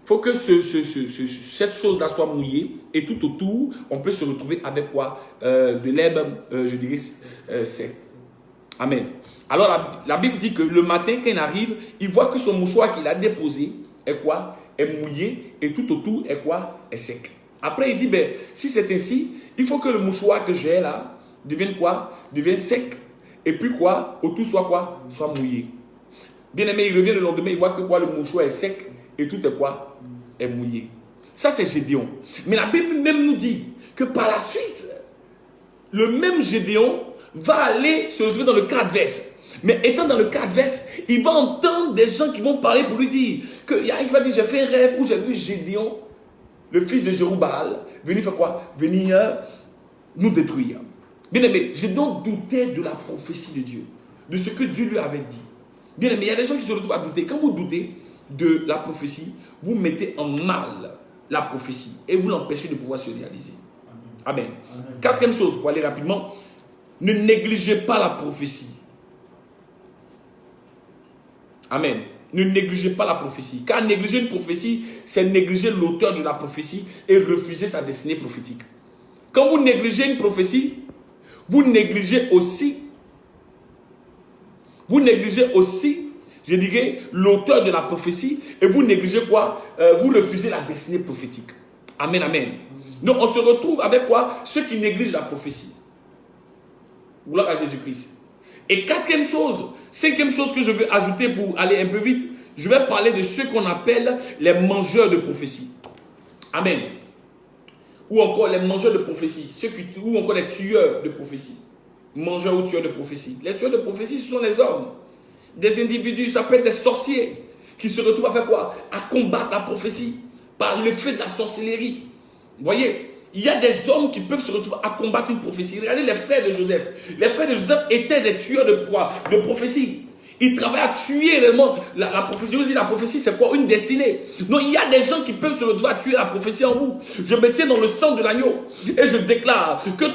Il faut que cette chose-là soit mouillée et tout autour, on peut se retrouver avec quoi? De l'herbe, je dirais, sec. Amen. Alors la Bible dit que le matin, quand il arrive, il voit que son mouchoir qu'il a déposé est quoi? Est mouillé et tout autour est quoi? Est sec. Après il dit, ben, si c'est ainsi, il faut que le mouchoir que j'ai là devienne quoi? Devienne sec. Et puis quoi? Autour soit quoi? Soit mouillé. Bien aimé, il revient le lendemain, il voit que quoi? Le mouchoir est sec et tout est quoi? Est mouillé. Ça c'est Gédéon. Mais la Bible même nous dit que par la suite, le même Gédéon va aller se retrouver dans le cas adverse. Mais étant dans le cas adverse, il va entendre des gens qui vont parler pour lui dire qu'il y a un qui va dire, j'ai fait un rêve où j'ai vu Gédéon, le fils de Jérubaal, venir faire quoi? Venir nous détruire. Bien aimé, Gédéon doutait de la prophétie de Dieu, de ce que Dieu lui avait dit. Bien aimé, il y a des gens qui se retrouvent à douter. Quand vous doutez de la prophétie, vous mettez en mal la prophétie et vous l'empêchez de pouvoir se réaliser. Amen. Quatrième chose, pour aller rapidement, ne négligez pas la prophétie. Amen. Ne négligez pas la prophétie. Car négliger une prophétie, c'est négliger l'auteur de la prophétie et refuser sa destinée prophétique. Quand vous négligez une prophétie, vous négligez aussi, je dirais, l'auteur de la prophétie et vous négligez quoi? Vous refusez la destinée prophétique. Amen, amen. Donc on se retrouve avec quoi? Ceux qui négligent la prophétie. Gloire à Jésus-Christ. Et cinquième chose que je veux ajouter pour aller un peu vite, je vais parler de ceux qu'on appelle les mangeurs de prophétie. Amen. Ou encore les mangeurs de prophétie, ou encore les tueurs de prophétie. Mangeurs ou tueurs de prophétie. Les tueurs de prophétie, ce sont les hommes. Des individus, ça peut être des sorciers, qui se retrouvent à faire quoi? À combattre la prophétie par le fait de la sorcellerie. Vous voyez? Il y a des hommes qui peuvent se retrouver à combattre une prophétie. Regardez les frères de Joseph. Les frères de Joseph étaient des tueurs de prophétie. Il travaille à tuer réellement la prophétie. Je dis la prophétie, c'est quoi? Une destinée. Donc il y a des gens qui peuvent se retrouver à tuer la prophétie en vous. Je me tiens dans le sang de l'agneau et je déclare que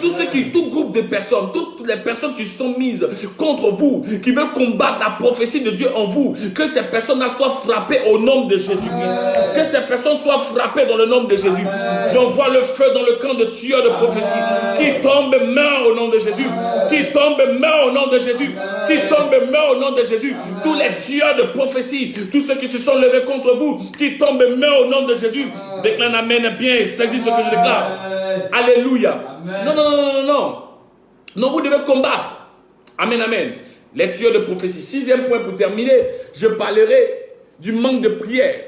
tout groupe de personnes, toutes les personnes qui sont mises contre vous, qui veulent combattre la prophétie de Dieu en vous, que ces personnes-là soient frappées au nom de Jésus-Christ. Que ces personnes soient frappées dans le nom de Jésus. J'envoie le feu dans le camp de tueurs de prophétie. Qui tombe, meurt au nom de Jésus. Qui tombe, meurt au nom de Jésus. Qui tombe, meurt au nom de Jésus. Tous les tueurs de prophétie, tous ceux qui se sont levés contre vous, qui tombent, meurt au nom de Jésus. Déclare amen bien et saisis ce que je déclare. Alléluia. Non, vous devez combattre. Amen, amen. Les tueurs de prophétie. 6e point pour terminer, je parlerai du manque de prière.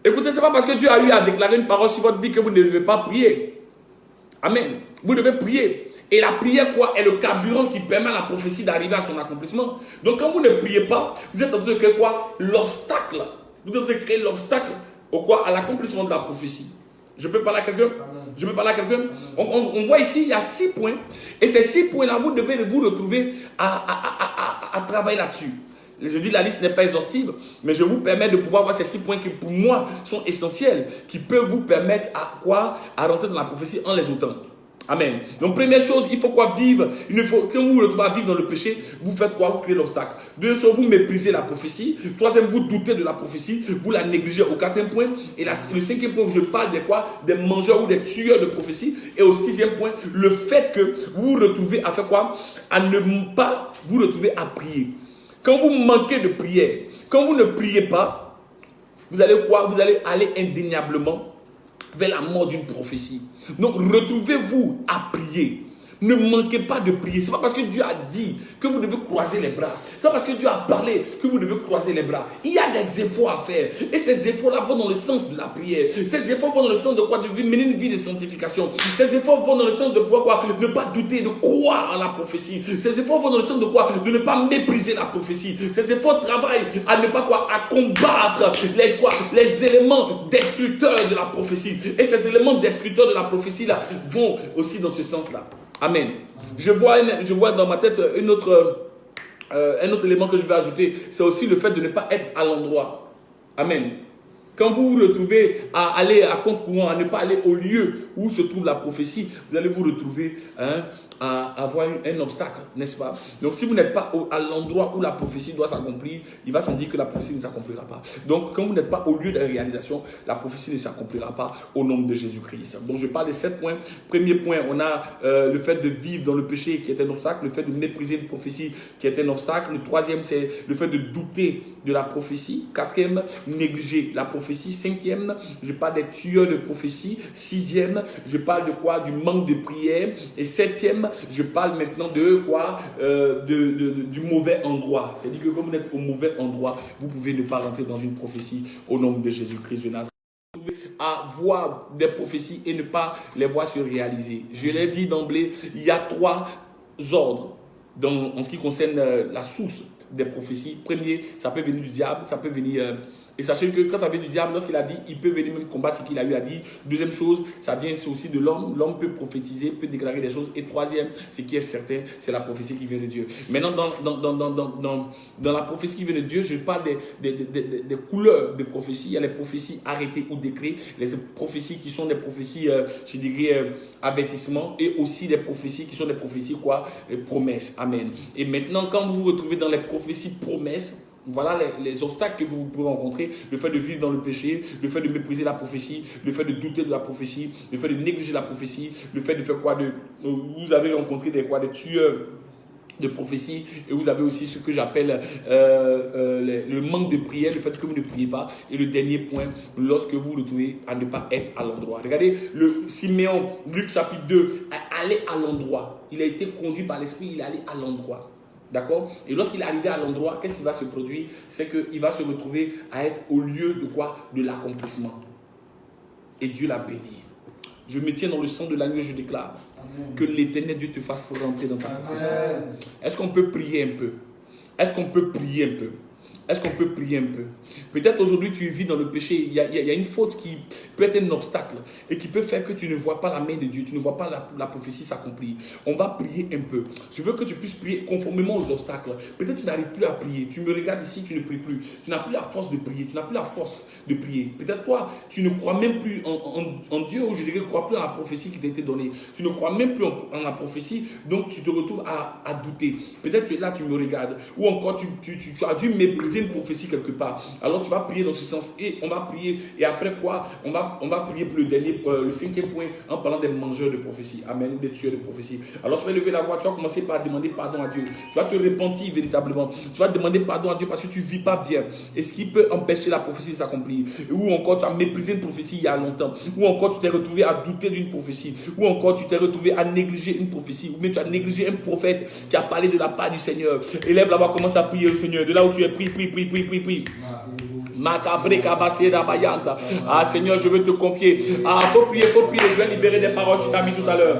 Écoutez, ce n'est pas parce que Dieu a eu à déclarer une parole sur votre vie que vous ne devez pas prier. Amen. Vous devez prier. Et la prière, quoi, est le carburant qui permet à la prophétie d'arriver à son accomplissement. Donc, quand vous ne priez pas, vous êtes en train de créer quoi? L'obstacle. Vous êtes en train de créer l'obstacle à l'accomplissement de la prophétie. Je peux parler à quelqu'un? Je peux parler à quelqu'un? On voit ici, il y a 6 points. Et ces 6 points-là, vous devez vous retrouver à travailler là-dessus. Je dis la liste n'est pas exhaustive, mais je vous permets de pouvoir voir ces 6 points qui pour moi sont essentiels, qui peuvent vous permettre à rentrer dans la prophétie en les ôtant. Amen. Donc première chose, il faut quoi? Vivre. Quand vous vous retrouvez à vivre dans le péché, vous faites quoi? Vous créez l'obstacle. Deuxième chose, vous méprisez la prophétie. Troisième, vous doutez de la prophétie, vous la négligez au 4e point. Et le 5e point, je parle de quoi? Des mangeurs ou des tueurs de prophétie. Et au 6e point, le fait que vous vous retrouvez à faire quoi? À ne pas vous retrouver à prier. Quand vous manquez de prière, quand vous ne priez pas, vous allez quoi? Vous allez aller indéniablement vers la mort d'une prophétie. Donc, retrouvez-vous à prier. Ne manquez pas de prier. Ce n'est pas parce que Dieu a dit que vous devez croiser les bras. Ce n'est pas parce que Dieu a parlé que vous devez croiser les bras. Il y a des efforts à faire. Et ces efforts-là vont dans le sens de la prière. Ces efforts vont dans le sens de quoi? De mener une vie de sanctification. Ces efforts vont dans le sens de pouvoir quoi? Ne pas douter, de croire en la prophétie. Ces efforts vont dans le sens de quoi? De ne pas mépriser la prophétie. Ces efforts travaillent à ne pas quoi? À combattre les éléments destructeurs de la prophétie. Et ces éléments destructeurs de la prophétie-là vont aussi dans ce sens-là. Amen. Je vois dans ma tête un autre élément que je vais ajouter. C'est aussi le fait de ne pas être à l'endroit. Amen. Quand vous vous retrouvez à aller à contre-courant, à ne pas aller au lieu où se trouve la prophétie, vous allez vous retrouver à avoir un obstacle, n'est-ce pas? Donc si vous n'êtes pas à l'endroit où la prophétie doit s'accomplir, il va sans dire que la prophétie ne s'accomplira pas. Donc quand vous n'êtes pas au lieu de réalisation, la prophétie ne s'accomplira pas au nom de Jésus-Christ. Donc je parle de 7 points. Premier point, on a le fait de vivre dans le péché qui est un obstacle, le fait de mépriser une prophétie qui est un obstacle. Le 3e, c'est le fait de douter de la prophétie. 4e, négliger la prophétie. 5e, je parle des tueurs de prophétie. 6e, je parle de quoi? Du manque de prière. Et 7e, je parle maintenant de quoi? Du mauvais endroit. C'est-à-dire que comme vous êtes au mauvais endroit, vous pouvez ne pas rentrer dans une prophétie au nom de Jésus-Christ de Nazareth. Vous pouvez avoir des prophéties et ne pas les voir se réaliser. Je l'ai dit d'emblée, il y a 3 ordres en ce qui concerne la source des prophéties. Premier, ça peut venir du diable, ça peut venir... Et sachez que quand ça vient du diable, lorsqu'il a dit, il peut venir même combattre ce qu'il a eu à dire. Deuxième chose, ça vient aussi de l'homme. L'homme peut prophétiser, peut déclarer des choses. Et troisième, ce qui est certain, c'est la prophétie qui vient de Dieu. Maintenant, dans la prophétie qui vient de Dieu, je parle des couleurs de prophétie. Il y a les prophéties arrêtées ou décrets. Les prophéties qui sont des prophéties, je dirais, avertissements. Et aussi des prophéties qui sont des prophéties, quoi? Promesses. Amen. Et maintenant, quand vous vous retrouvez dans les prophéties promesses, voilà les obstacles que vous pouvez rencontrer, le fait de vivre dans le péché, le fait de mépriser la prophétie, le fait de douter de la prophétie, le fait de négliger la prophétie, le fait de faire quoi? Vous avez rencontré des tueurs de prophétie et vous avez aussi ce que j'appelle le manque de prière, le fait que vous ne priez pas. Et le dernier point, lorsque vous vous retrouvez à ne pas être à l'endroit. Regardez, le Siméon, Luc chapitre 2, aller à l'endroit. Il a été conduit par l'Esprit, il est allé à l'endroit. D'accord? Et lorsqu'il est arrivé à l'endroit, qu'est-ce qui va se produire? C'est qu'il va se retrouver à être au lieu de quoi? De l'accomplissement. Et Dieu l'a béni. Je me tiens dans le sang de l'agneau et je déclare que l'Éternel Dieu te fasse rentrer dans ta prophétie. Est-ce qu'on peut prier un peu? Est-ce qu'on peut prier un peu? Est-ce qu'on peut prier un peu? Peut-être aujourd'hui tu vis dans le péché, il y a une faute qui peut être un obstacle et qui peut faire que tu ne vois pas la main de Dieu, tu ne vois pas la prophétie s'accomplir. On va prier un peu. Je veux que tu puisses prier conformément aux obstacles. Peut-être tu n'arrives plus à prier, tu me regardes ici, tu ne pries plus, tu n'as plus la force de prier, tu n'as plus la force de prier. Peut-être toi, tu ne crois même plus en Dieu, ou je dirais, tu ne crois plus en la prophétie qui t'a été donnée. Tu ne crois même plus en la prophétie, donc tu te retrouves à douter. Peut-être tu es là, tu me regardes, ou encore tu as dû mépriser une prophétie quelque part. Alors tu vas prier dans ce sens et on va prier. Et après quoi, on va prier pour le dernier, le 5e point en parlant des mangeurs de prophétie. Amen, des tueurs de prophétie. Alors tu vas lever la voix, tu vas commencer par demander pardon à Dieu. Tu vas te repentir véritablement. Tu vas demander pardon à Dieu parce que tu ne vis pas bien. Et ce qui peut empêcher la prophétie de s'accomplir. Ou encore tu as méprisé une prophétie il y a longtemps. Ou encore tu t'es retrouvé à douter d'une prophétie. Ou encore tu t'es retrouvé à négliger une prophétie. Ou bien tu as négligé un prophète qui a parlé de la part du Seigneur. Élève la voix, commence à prier le Seigneur. De là où tu es, prie. Ah Seigneur, je veux te confier. Ah, faut prier. Je vais libérer des paroles sur ta vie tout à l'heure.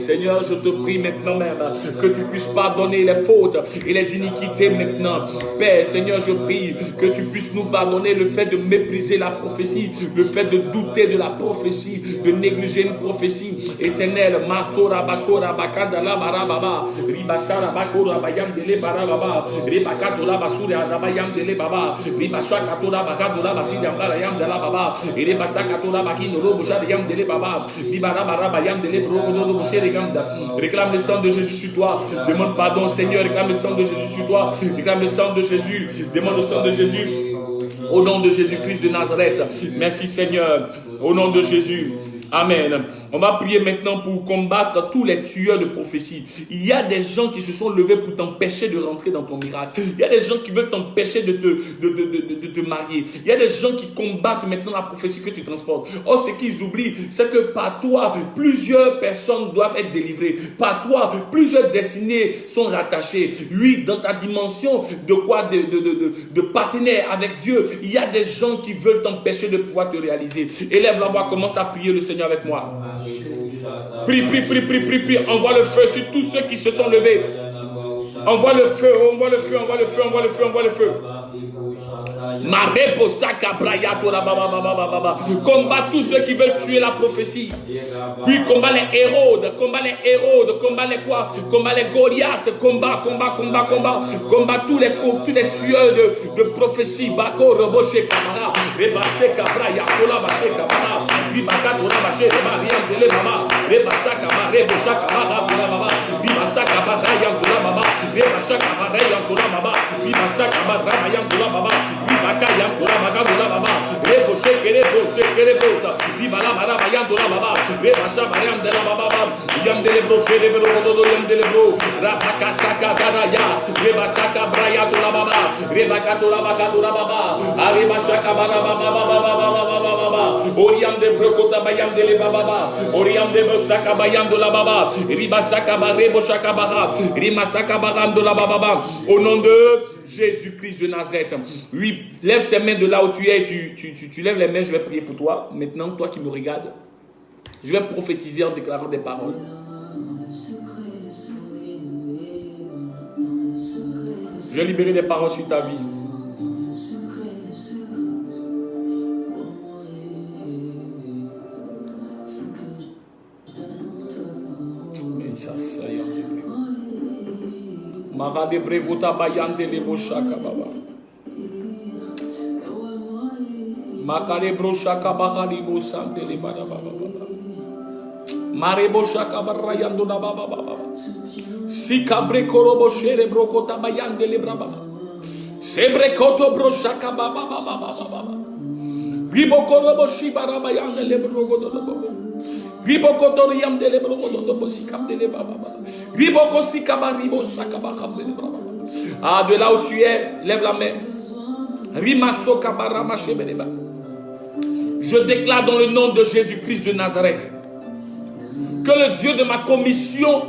Seigneur, je te prie maintenant même que tu puisses pardonner les fautes et les iniquités maintenant. Père, Seigneur, je prie que tu puisses nous pardonner le fait de mépriser la prophétie, le fait de douter de la prophétie, de négliger une prophétie éternelle. Masora bashora bakanda la barababa, ribasara bakora bayam dele barababa, ribakatora basura bayam dele baba, ribashaka tora bakadora basida bayam dela baba, ribasaka tora bakino robo yam dele baba, ribara bayam dele bro do chere gamda. Réclame le sang de Jésus sur toi. Demande pardon, Seigneur, réclame le sang de Jésus sur toi. Réclame le sang de Jésus. Demande le sang de Jésus. Au nom de Jésus-Christ de Nazareth. Merci Seigneur. Au nom de Jésus. Amen. On va prier maintenant pour combattre tous les tueurs de prophétie. Il y a des gens qui se sont levés pour t'empêcher de rentrer dans ton miracle. Il y a des gens qui veulent t'empêcher de te marier. Il y a des gens qui combattent maintenant la prophétie que tu transportes. Or, ce qu'ils oublient, c'est que par toi, plusieurs personnes doivent être délivrées. Par toi, plusieurs destinées sont rattachées. Oui, dans ta dimension de partenaire avec Dieu, il y a des gens qui veulent t'empêcher de pouvoir te réaliser. Élève la voix, commence à prier le Seigneur avec moi. Prie. Envoie le feu sur tous ceux qui se sont levés. Envoie le feu. Combat tous ceux qui veulent tuer la prophétie. Puis combat les Hérodes, combat les Goliaths, combat tous les tueurs de prophétie. Bako Roboshe Kamara, Rebase Kabra Yakola Bashe Kamara, Ribaka Tola Bashe Mariam Dele Mama, Rebasa Kamara, Rebosha Kamara Mama, Ribasa Kamara Yankola Mama, Rebasha Kamara Yankola Mama, Ribasa Kamara Yankola Mama, Ribaka Yankola Mama, Reboshe Kerebosa, Ribala Mara Yankola Mama, Rebasha Mariam Dela Mama, Yam Dele Broshe de Bro, Yam Dele Bro, Rabaka Saka Daraya, Rebasa Kabra Yankola Mama, Rebaka Tola Baba, Arebasha Kabara Baba, Oriam de Brokota Bayam Dele Baba, Oriam de Bosaka Bayam de la Baba, Ribasaka Barebo Shakabara, Rimasaka Baram de la Baba, au nom de Jésus-Christ de Nazareth. Oui, lève tes mains de là où tu es, tu lèves les mains, je vais prier pour toi. Maintenant, toi qui me regardes, je vais prophétiser en déclarant des paroles. Je vais libérer des paroles sur ta vie. Marade brevota bayande le boshaka baba. Makale broshaka bahali bosante le baba baba. Mare boshaka barayando na baba baba. Sikabre korobo shere brokota bayande le braba. Sebre koto broshaka baba baba baba. Ribo korobo shibara bayande le brogodo baba. Ribokotoriam de lebrogodo sikam de lebaba. Riboko sikaba ribo sakaba de lebaba. Ah, de là où tu es, lève la main. Rimaso kabara machebeleba. Je déclare dans le nom de Jésus-Christ de Nazareth que le Dieu de ma commission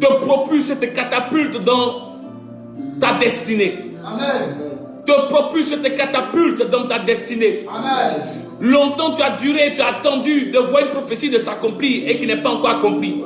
te propulse et te catapulte dans ta destinée. Amen. Te propulse et te catapulte dans ta destinée. Amen. Longtemps tu as duré, tu as attendu de voir une prophétie de s'accomplir et qui n'est pas encore accomplie.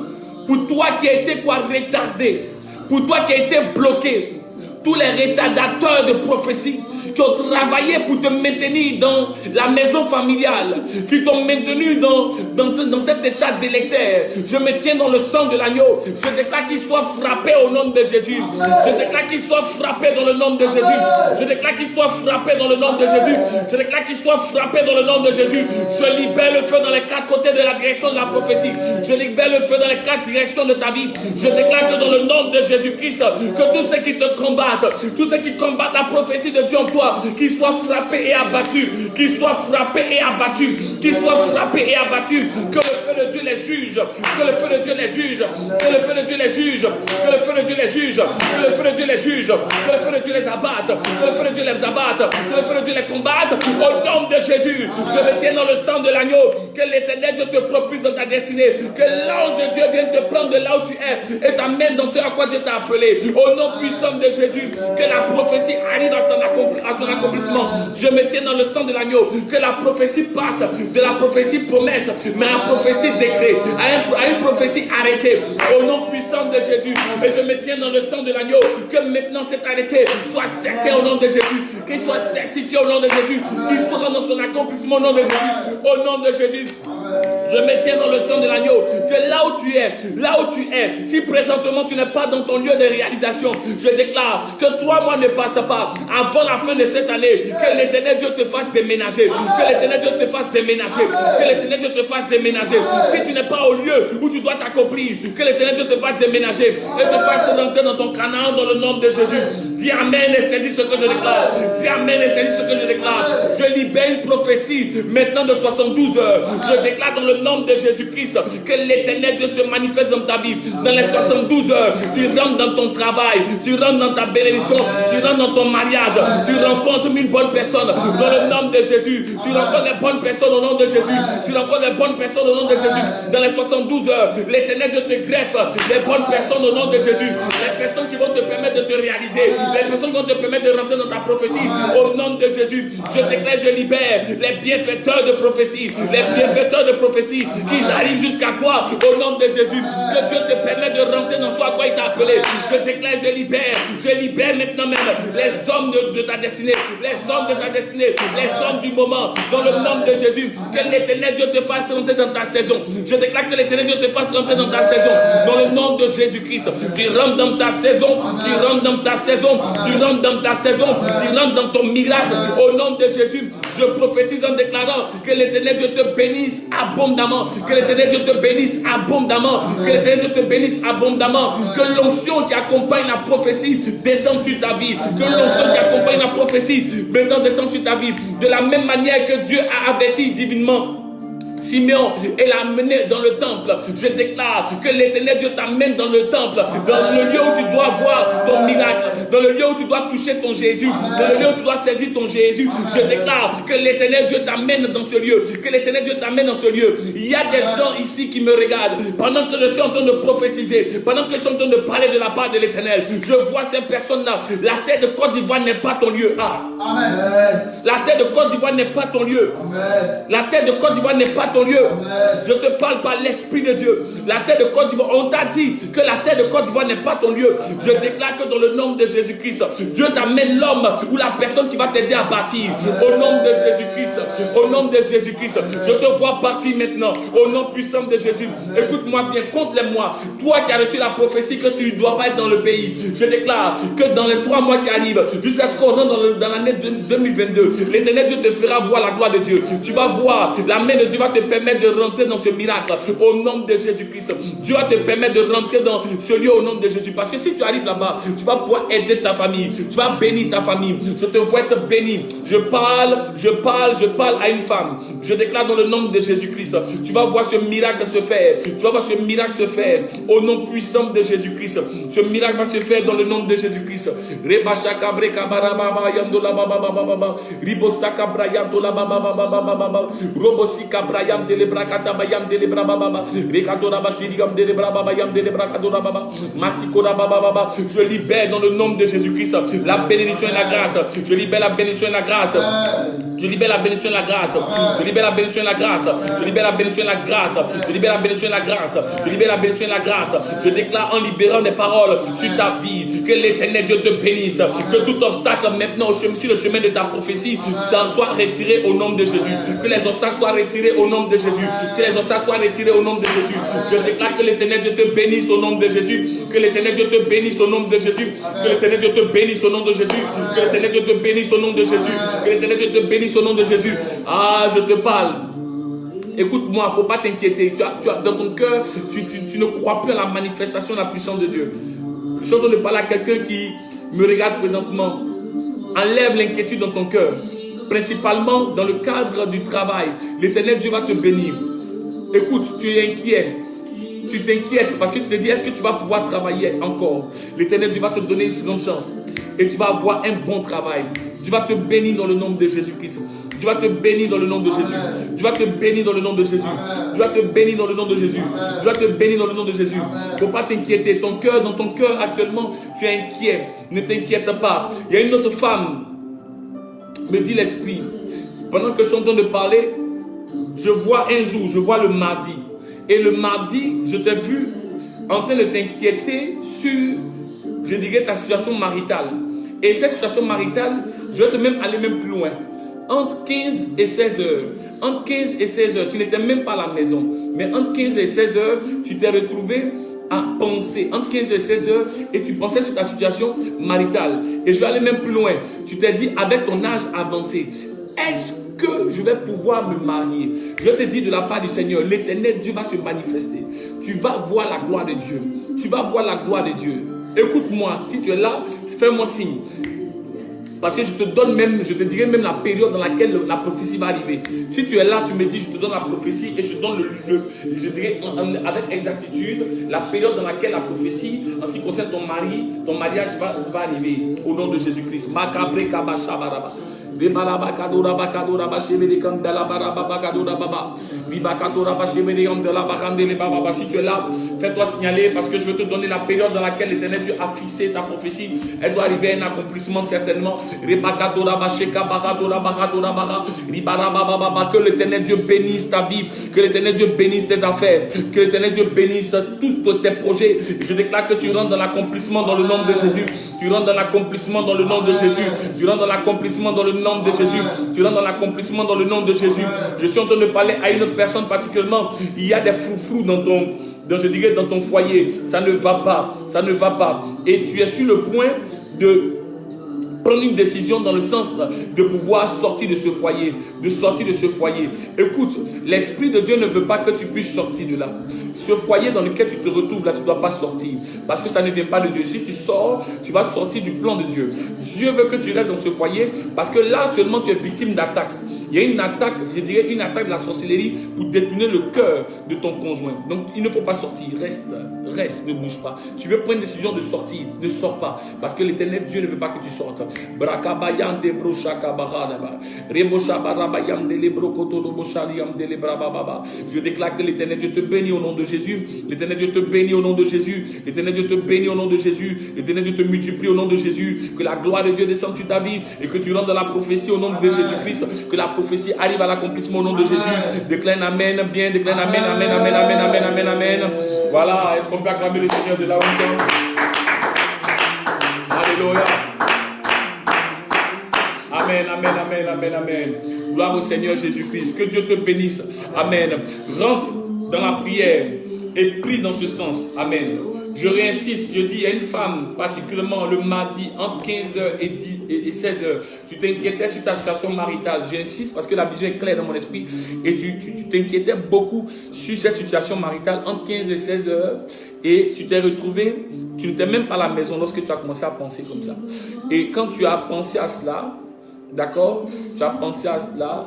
Pour toi qui as été retardé, pour toi qui as été bloqué, tous les retardateurs de prophétie qui ont travaillé pour te maintenir dans la maison familiale, qui t'ont maintenu dans cet état délectaire, je me tiens dans le sang de l'agneau. Je déclare qu'il soit frappé au nom de Jésus. Je déclare qu'il soit frappé dans le nom de Jésus. Je déclare qu'il soit frappé dans le nom de Jésus. Je déclare qu'il soit frappé dans le nom de Jésus. Je libère le feu dans les quatre côtés de la direction de la prophétie. Je libère le feu dans les quatre directions de ta vie. Je déclare que dans le nom de Jésus-Christ, que tous ceux qui te combattent, tous ceux qui combattent la prophétie de Dieu en toi, qu'ils soient frappés et abattus, qu'ils soient frappés et abattus, qu'ils soient frappés et abattus, que le feu de Dieu les juge, que le feu de Dieu les juge, que le feu de Dieu les juge, que le feu de Dieu les juge, que le feu de Dieu les juge, que le feu de Dieu les abatte, que le feu de Dieu les abatte, que le feu de Dieu les combatte, au nom de Jésus. Je me tiens dans le sang de l'agneau, que l'Éternel Dieu te propulse dans ta destinée, que l'ange de Dieu vienne te prendre de là où tu es et t'amène dans ce à quoi Dieu t'a appelé, au nom puissant de Jésus. Que la prophétie arrive à son accomplissement. Je me tiens dans le sang de l'agneau. Que la prophétie passe de la prophétie promesse, mais à la prophétie décret, à une prophétie arrêtée. Au nom puissant de Jésus. Et je me tiens dans le sang de l'agneau. Que maintenant cet arrêté soit certain au nom de Jésus. Qu'il soit certifié au nom de Jésus. Qu'il soit dans son accomplissement au nom de Jésus. Au nom de Jésus. Je me tiens dans le sang de l'agneau. Que là où tu es, si présentement tu n'es pas dans ton lieu de réalisation, je déclare que 3 mois ne passent pas avant la fin de cette année. Que l'Éternel Dieu te fasse déménager. Que l'Éternel Dieu te fasse déménager. Que l'Éternel Dieu te fasse déménager. Si tu n'es pas au lieu où tu dois t'accomplir, que l'Éternel Dieu te fasse déménager et te fasse rentrer dans ton Canaan dans le nom de Jésus. Dis Amen et saisis ce que je déclare. Dis Amen et saisis ce que je déclare. Je libère une prophétie maintenant de 72 heures. Je déclare dans le nom de Jésus-Christ que l'Éternel Dieu se manifeste dans ta vie. Dans les 72 heures, tu rentres dans ton travail, tu rentres dans ta bénédiction, tu rentres dans ton mariage, tu rencontres une bonne personne dans le nom de Jésus. Tu rencontres les bonnes personnes au nom de Jésus. Tu rencontres les bonnes personnes au nom de Jésus. Dans les 72 heures, l'Éternel Dieu te greffe les bonnes personnes au nom de Jésus. Les personnes qui vont te permettre de te réaliser, les personnes qui vont te permettre de rentrer dans ta prophétie au nom de Jésus. Je déclare, je libère les bienfaiteurs de prophétie, les bienfaiteurs de prophétie, qu'ils arrivent jusqu'à toi au nom de Jésus. Que Dieu te permette de rentrer dans ce à quoi il t'a appelé. Je déclare, je libère maintenant même les hommes de ta destinée, les hommes de ta destinée, les hommes du moment, dans le nom de Jésus. Que l'Éternel Dieu te fasse rentrer dans ta saison. Je déclare que l'Éternel Dieu te fasse rentrer dans ta saison, dans le nom de Jésus-Christ. Tu rentres dans ta saison, tu rentres dans ta saison, tu rentres dans ta saison, tu rentres dans ton miracle, au nom de Jésus. Je prophétise en déclarant que l'Éternel Dieu te bénisse abondamment, que l'Éternel Dieu te bénisse abondamment, que l'Éternel Dieu te bénisse abondamment, que l'onction qui accompagne la prophétie descende sur ta vie, que l'onction qui accompagne la prophétie maintenant descende sur ta vie, de la même manière que Dieu a averti divinement Simeon et l'a amené dans le temple. Je déclare que l'Éternel Dieu t'amène dans le temple, dans le lieu où tu dois voir ton miracle, dans le lieu où tu dois toucher ton Jésus, dans le lieu où tu dois saisir ton Jésus. Je déclare que l'Éternel Dieu t'amène dans ce lieu, que l'Éternel Dieu t'amène dans ce lieu. Il y a des gens ici qui me regardent pendant que je suis en train de prophétiser, pendant que je suis en train de parler de la part de l'Éternel. Je vois ces personnes-là. La terre de Côte d'Ivoire n'est pas ton lieu. Amen. La terre de Côte d'Ivoire n'est pas ton lieu. Amen. La terre de Côte d'Ivoire n'est pas ton lieu. Amen. Je te parle par l'Esprit de Dieu. La terre de Côte d'Ivoire, on t'a dit que la terre de Côte d'Ivoire n'est pas ton lieu. Je déclare que dans le nom de Jésus-Christ, Dieu t'amène l'homme ou la personne qui va t'aider à bâtir. Au nom de Jésus-Christ, au nom de Jésus-Christ, je te vois partir maintenant. Au nom puissant de Jésus. Écoute-moi bien, compte-les-moi. Toi qui as reçu la prophétie que tu ne dois pas être dans le pays, je déclare que dans les 3 mois qui arrivent, jusqu'à ce qu'on rentre dans l'année 2022, l'Éternel Dieu te fera voir la gloire de Dieu. Tu vas voir, la main de Dieu va te permettre de rentrer dans ce miracle au nom de Jésus-Christ. Dieu va te permettre de rentrer dans ce lieu au nom de Jésus. Parce que si tu arrives là-bas, tu vas pouvoir aider aider ta famille. Tu vas bénir ta famille. Je te vois être béni. Je parle à une femme. Je déclare dans le nom de Jésus-Christ. Tu vas voir ce miracle se faire. Tu vas voir ce miracle se faire au nom puissant de Jésus-Christ. Ce miracle va se faire dans le nom de Jésus-Christ. Je libère dans le nom de Jésus-Christ la bénédiction et la grâce. Je libère la bénédiction et la grâce. Je libère la bénédiction et la grâce. Je libère la bénédiction et la grâce. Je libère la bénédiction et la grâce. Je libère la bénédiction et la grâce. Je libère la bénédiction et la grâce. Je déclare en libérant des paroles sur ta vie que l'Éternel Dieu te bénisse. Que tout obstacle maintenant sur le chemin de ta prophétie soit retiré au nom de Jésus. Que les obstacles soient retirés au nom de Jésus. Que les obstacles soient retirés au nom de Jésus. Je déclare que l'Éternel Dieu te bénisse au nom de Jésus. Que l'Éternel Dieu te bénisse au nom de Jésus. Que l'Éternel Dieu te bénisse au nom de Jésus. Que l'Éternel Dieu te bénisse au nom de Jésus. Que l'Éternel Dieu te bénisse au nom de Jésus. Ah, je te parle. Écoute-moi, il ne faut pas t'inquiéter. Tu as dans ton cœur, tu ne crois plus à la manifestation de la puissance de Dieu. Je suis en train de parler à quelqu'un qui me regarde présentement. Enlève l'inquiétude dans ton cœur. Principalement dans le cadre du travail. L'Éternel Dieu va te bénir. Écoute, tu es inquiet. Tu t'inquiètes parce que tu te dis, est-ce que tu vas pouvoir travailler encore? L'Éternel Dieu va te donner une seconde chance. Et tu vas avoir un bon travail. Tu vas te bénir dans le nom de Jésus-Christ. Tu vas te bénir dans le nom de Jésus. Tu vas te bénir dans le nom de Jésus. Tu vas te bénir dans le nom de Jésus. Tu vas te bénir dans le nom de Jésus. Il ne faut pas t'inquiéter. Dans ton cœur actuellement, tu es inquiet. Ne t'inquiète pas. Il y a une autre femme, me dit l'Esprit. Pendant que je suis en train de parler, je vois un jour, je vois le mardi. Et le mardi, je t'ai vu en train de t'inquiéter sur, je dirais, ta situation maritale. Et cette situation maritale, je vais te même aller même plus loin. Entre 15 et 16 heures. Entre 15 et 16 heures, tu n'étais même pas à la maison. Mais entre 15 et 16 heures, tu t'es retrouvé à penser. Entre 15 et 16 heures, et tu pensais sur ta situation maritale. Et je vais aller même plus loin. Tu t'es dit, avec ton âge avancé, est-ce que je vais pouvoir me marier? Je te dis de la part du Seigneur, l'Éternel Dieu va se manifester. Tu vas voir la gloire de Dieu. Tu vas voir la gloire de Dieu. Écoute-moi, si tu es là, fais-moi signe. Parce que je te donne même, je te dirai même la période dans laquelle la prophétie va arriver. Si tu es là, tu me dis, je te donne la prophétie et je donne je dirais avec exactitude la période dans laquelle la prophétie, en ce qui concerne ton mariage va arriver. Au nom de Jésus-Christ. Si tu es là, fais-toi signaler parce que je vais te donner la période dans laquelle l'Éternel Dieu a fixé ta prophétie. Elle doit arriver à un accomplissement certainement. Que l'Éternel Dieu bénisse ta vie, que l'Éternel Dieu bénisse tes affaires, que l'Éternel Dieu bénisse tous tes projets. Je déclare que tu rentres dans l'accomplissement dans le nom de Jésus. Tu rentres dans l'accomplissement dans le nom de Jésus. Tu rentres dans l'accomplissement dans le nom de Jésus. Tu rentres dans l'accomplissement dans le nom de Jésus. Je suis en train de parler à une autre personne particulièrement. Il y a des froufrous dans ton foyer. Ça ne va pas. Ça ne va pas. Et tu es sur le point de prendre une décision dans le sens de pouvoir sortir de ce foyer. De sortir de ce foyer. Écoute, l'Esprit de Dieu ne veut pas que tu puisses sortir de là. Ce foyer dans lequel tu te retrouves là, tu ne dois pas sortir. Parce que ça ne vient pas de Dieu. Si tu sors, tu vas sortir du plan de Dieu. Dieu veut que tu restes dans ce foyer parce que là, actuellement, tu es victime d'attaque. Il y a une attaque, je dirais une attaque de la sorcellerie pour détourner le cœur de ton conjoint. Donc il ne faut pas sortir, reste, ne bouge pas. Tu veux prendre une décision de sortir, ne sors pas. Parce que l'Éternel Dieu ne veut pas que tu sortes. Je déclare que l'Éternel Dieu te bénit au nom de Jésus. L'Éternel Dieu te bénit au nom de Jésus. L'Éternel Dieu te bénit au nom de Jésus. L'Éternel Dieu te multiplie au nom de Jésus. Que la gloire de Dieu descende sur ta vie et que tu rentres dans la prophétie au nom de Jésus-Christ. Que la prophétie arrive à l'accomplissement au nom de Jésus. Déclare amen, bien, déclare amen, amen, amen, amen, amen, amen, amen. Voilà, est-ce qu'on peut acclamer le Seigneur de la hauteur? Alléluia. Amen, amen, amen, amen, amen. Gloire au Seigneur Jésus-Christ. Que Dieu te bénisse. Amen. Rentre dans la prière. et prie dans ce sens. Amen. Je réinsiste, je dis, il y a une femme, particulièrement le mardi, entre 15h et 16h, tu t'inquiétais sur ta situation maritale. J'insiste parce que la vision est claire dans mon esprit et tu t'inquiétais beaucoup sur cette situation maritale entre 15 et 16h et tu t'es retrouvé, tu n'étais même pas à la maison lorsque tu as commencé à penser comme ça. Et quand tu as pensé à cela, d'accord, tu as pensé à cela,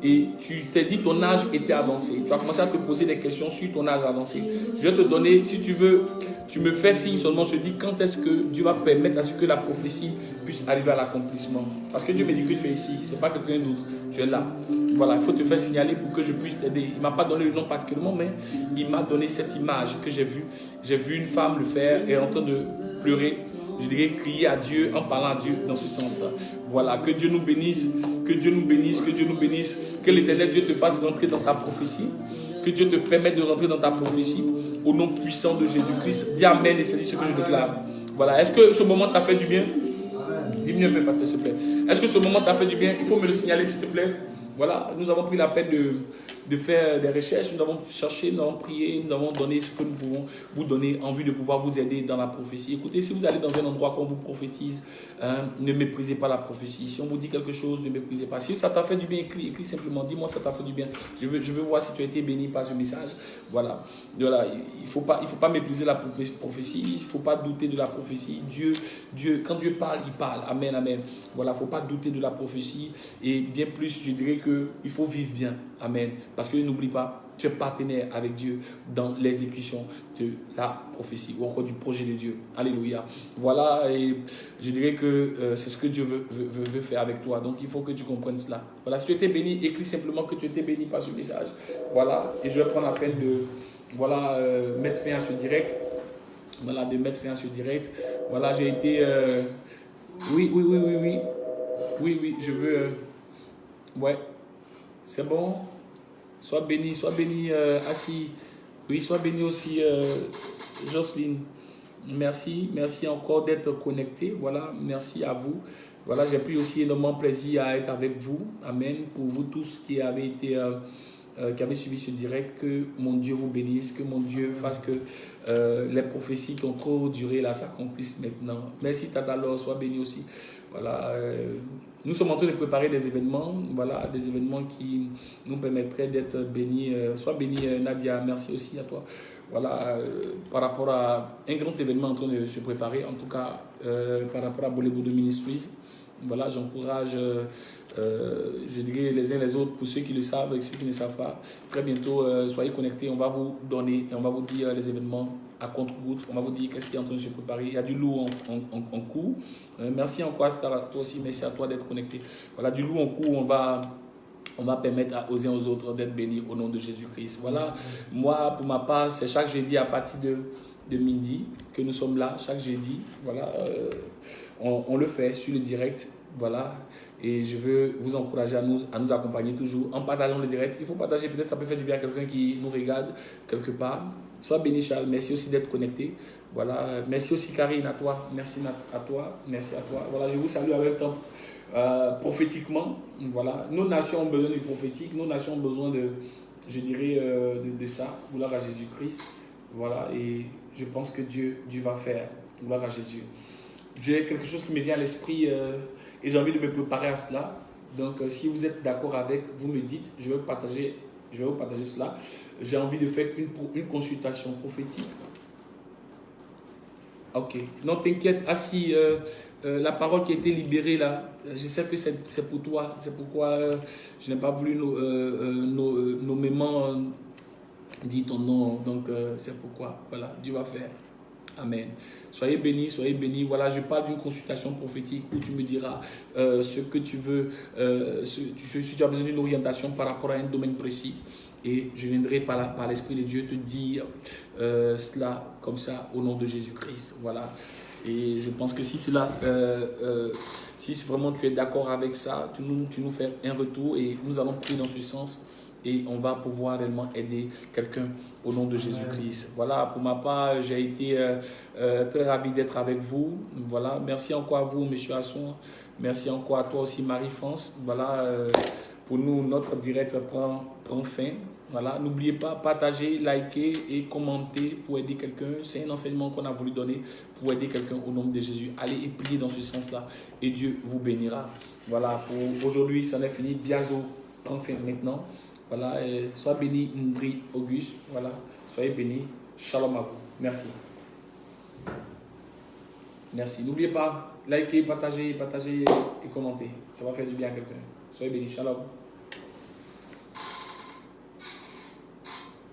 et tu t'es dit ton âge était avancé. Tu as commencé à te poser des questions sur ton âge avancé. Je vais te donner, si tu veux, tu me fais signe seulement. Je te dis quand est-ce que Dieu va permettre à ce que la prophétie puisse arriver à l'accomplissement. Parce que Dieu me dit que tu es ici, ce n'est pas quelqu'un d'autre. Tu es là. Voilà, il faut te faire signaler pour que je puisse t'aider. Il ne m'a pas donné le nom particulièrement, mais il m'a donné cette image que j'ai vue. J'ai vu une femme le faire et en train de pleurer. Je dirais crier à Dieu en parlant à Dieu dans ce sens-là. Voilà, que Dieu nous bénisse, que Dieu nous bénisse, que Dieu nous bénisse, que l'Éternel Dieu te fasse rentrer dans ta prophétie, que Dieu te permette de rentrer dans ta prophétie au nom puissant de Jésus-Christ. Dis Amen et c'est ce que je déclare. Voilà, est-ce que ce moment t'a fait du bien? Dis-moi un peu, pasteur, s'il te plaît. Est-ce que ce moment t'a fait du bien? Il faut me le signaler, s'il te plaît. Voilà, nous avons pris la peine de faire des recherches, nous avons cherché, nous avons prié, nous avons donné ce que nous pouvons vous donner en vue de pouvoir vous aider dans la prophétie. Écoutez, si vous allez dans un endroit qu'on vous prophétise, ne méprisez pas la prophétie. Si on vous dit quelque chose, ne méprisez pas. Si ça t'a fait du bien, écris simplement, dis-moi ça t'a fait du bien. Je veux voir si tu as été béni par ce message. Voilà, voilà. Il faut pas mépriser la prophétie, il ne faut pas douter de la prophétie. Dieu, quand Dieu parle, il parle. Amen, amen. Voilà, il ne faut pas douter de la prophétie et bien plus, je dirais qu'il faut vivre bien. Amen. Parce que n'oublie pas, tu es partenaire avec Dieu dans l'exécution de la prophétie ou encore du projet de Dieu. Alléluia. Voilà, et je dirais que c'est ce que Dieu veut faire avec toi. Donc il faut que tu comprennes cela. Voilà, si tu étais béni, écris simplement que tu étais béni par ce message. Voilà, et je vais prendre la peine de mettre fin à ce direct. Voilà, de mettre fin à ce direct. Voilà, j'ai été... Oui, je veux... Ouais, c'est bon. Sois béni, assis. Oui, sois béni aussi, Jocelyne. Merci encore d'être connecté. Voilà, merci à vous. Voilà, j'ai pris aussi énormément plaisir à être avec vous. Amen. Pour vous tous qui avez suivi ce direct, que mon Dieu vous bénisse, que mon Dieu fasse que les prophéties qui ont trop duré là s'accomplissent maintenant. Merci Tata Laure, sois béni aussi. Voilà. Nous sommes en train de préparer des événements, voilà, des événements qui nous permettraient d'être bénis. Sois béni Nadia, merci aussi à toi. Voilà, par rapport à un grand événement en train de se préparer, en tout cas par rapport à Bolebodo Ministries. Voilà, j'encourage, je dirais les uns les autres, pour ceux qui le savent et ceux qui ne savent pas. Très bientôt, soyez connectés, on va vous donner et on va vous dire les événements à contre-goutte. On va vous dire qu'est-ce qui est en train de se préparer. Il y a du lourd en cours. Merci encore à toi aussi, merci à toi d'être connecté. Voilà, du lourd en cours, on va permettre aux uns aux autres d'être bénis au nom de Jésus-Christ. Voilà, moi, pour ma part, c'est chaque jeudi à partir de midi que nous sommes là, chaque jeudi. Voilà, on le fait sur le direct. Voilà, et je veux vous encourager à nous accompagner toujours en partageant le direct. Il faut partager, peut-être ça peut faire du bien à quelqu'un qui nous regarde quelque part. Sois béni Charles, merci aussi d'être connecté. Voilà, merci aussi Karine à toi, merci à toi, merci à toi. Voilà, je vous salue avec temps prophétiquement. Voilà, nos nations ont besoin du prophétique, nos nations ont besoin de ça. Gloire à Jésus-Christ. Voilà, et je pense que Dieu va faire. Gloire à Jésus. J'ai quelque chose qui me vient à l'esprit et j'ai envie de me préparer à cela. Donc, si vous êtes d'accord avec, vous me dites, je vais vous partager cela. J'ai envie de faire une consultation prophétique. Ok. Non, t'inquiète. Assis, la parole qui a été libérée là, je sais que c'est pour toi. C'est pourquoi je n'ai pas voulu nommément dire ton nom. Donc, c'est pourquoi. Voilà, Dieu va faire. Amen. Soyez bénis, soyez bénis. Voilà, je parle d'une consultation prophétique où tu me diras ce que tu veux, si tu as besoin d'une orientation par rapport à un domaine précis. Et je viendrai par l'Esprit de Dieu te dire cela comme ça au nom de Jésus-Christ. Voilà. Et je pense que si vraiment tu es d'accord avec ça, tu nous fais un retour et nous allons prier dans ce sens. Et on va pouvoir réellement aider quelqu'un au nom de Jésus-Christ. Voilà, pour ma part, j'ai été très ravi d'être avec vous. Voilà, merci encore à vous, M. Asson. Merci encore à toi aussi, Marie-France. Voilà, pour nous, notre direct prend fin. Voilà, n'oubliez pas, partager, liker et commenter pour aider quelqu'un. C'est un enseignement qu'on a voulu donner pour aider quelqu'un au nom de Jésus. Allez et priez dans ce sens-là et Dieu vous bénira. Voilà, pour aujourd'hui, ça en est fini. Biazo prend fin maintenant. Voilà, sois béni, Ndri Auguste. Voilà, soyez bénis. Shalom à vous. Merci. Merci. N'oubliez pas, likez, partagez et commentez. Ça va faire du bien à quelqu'un. Soyez bénis. Shalom.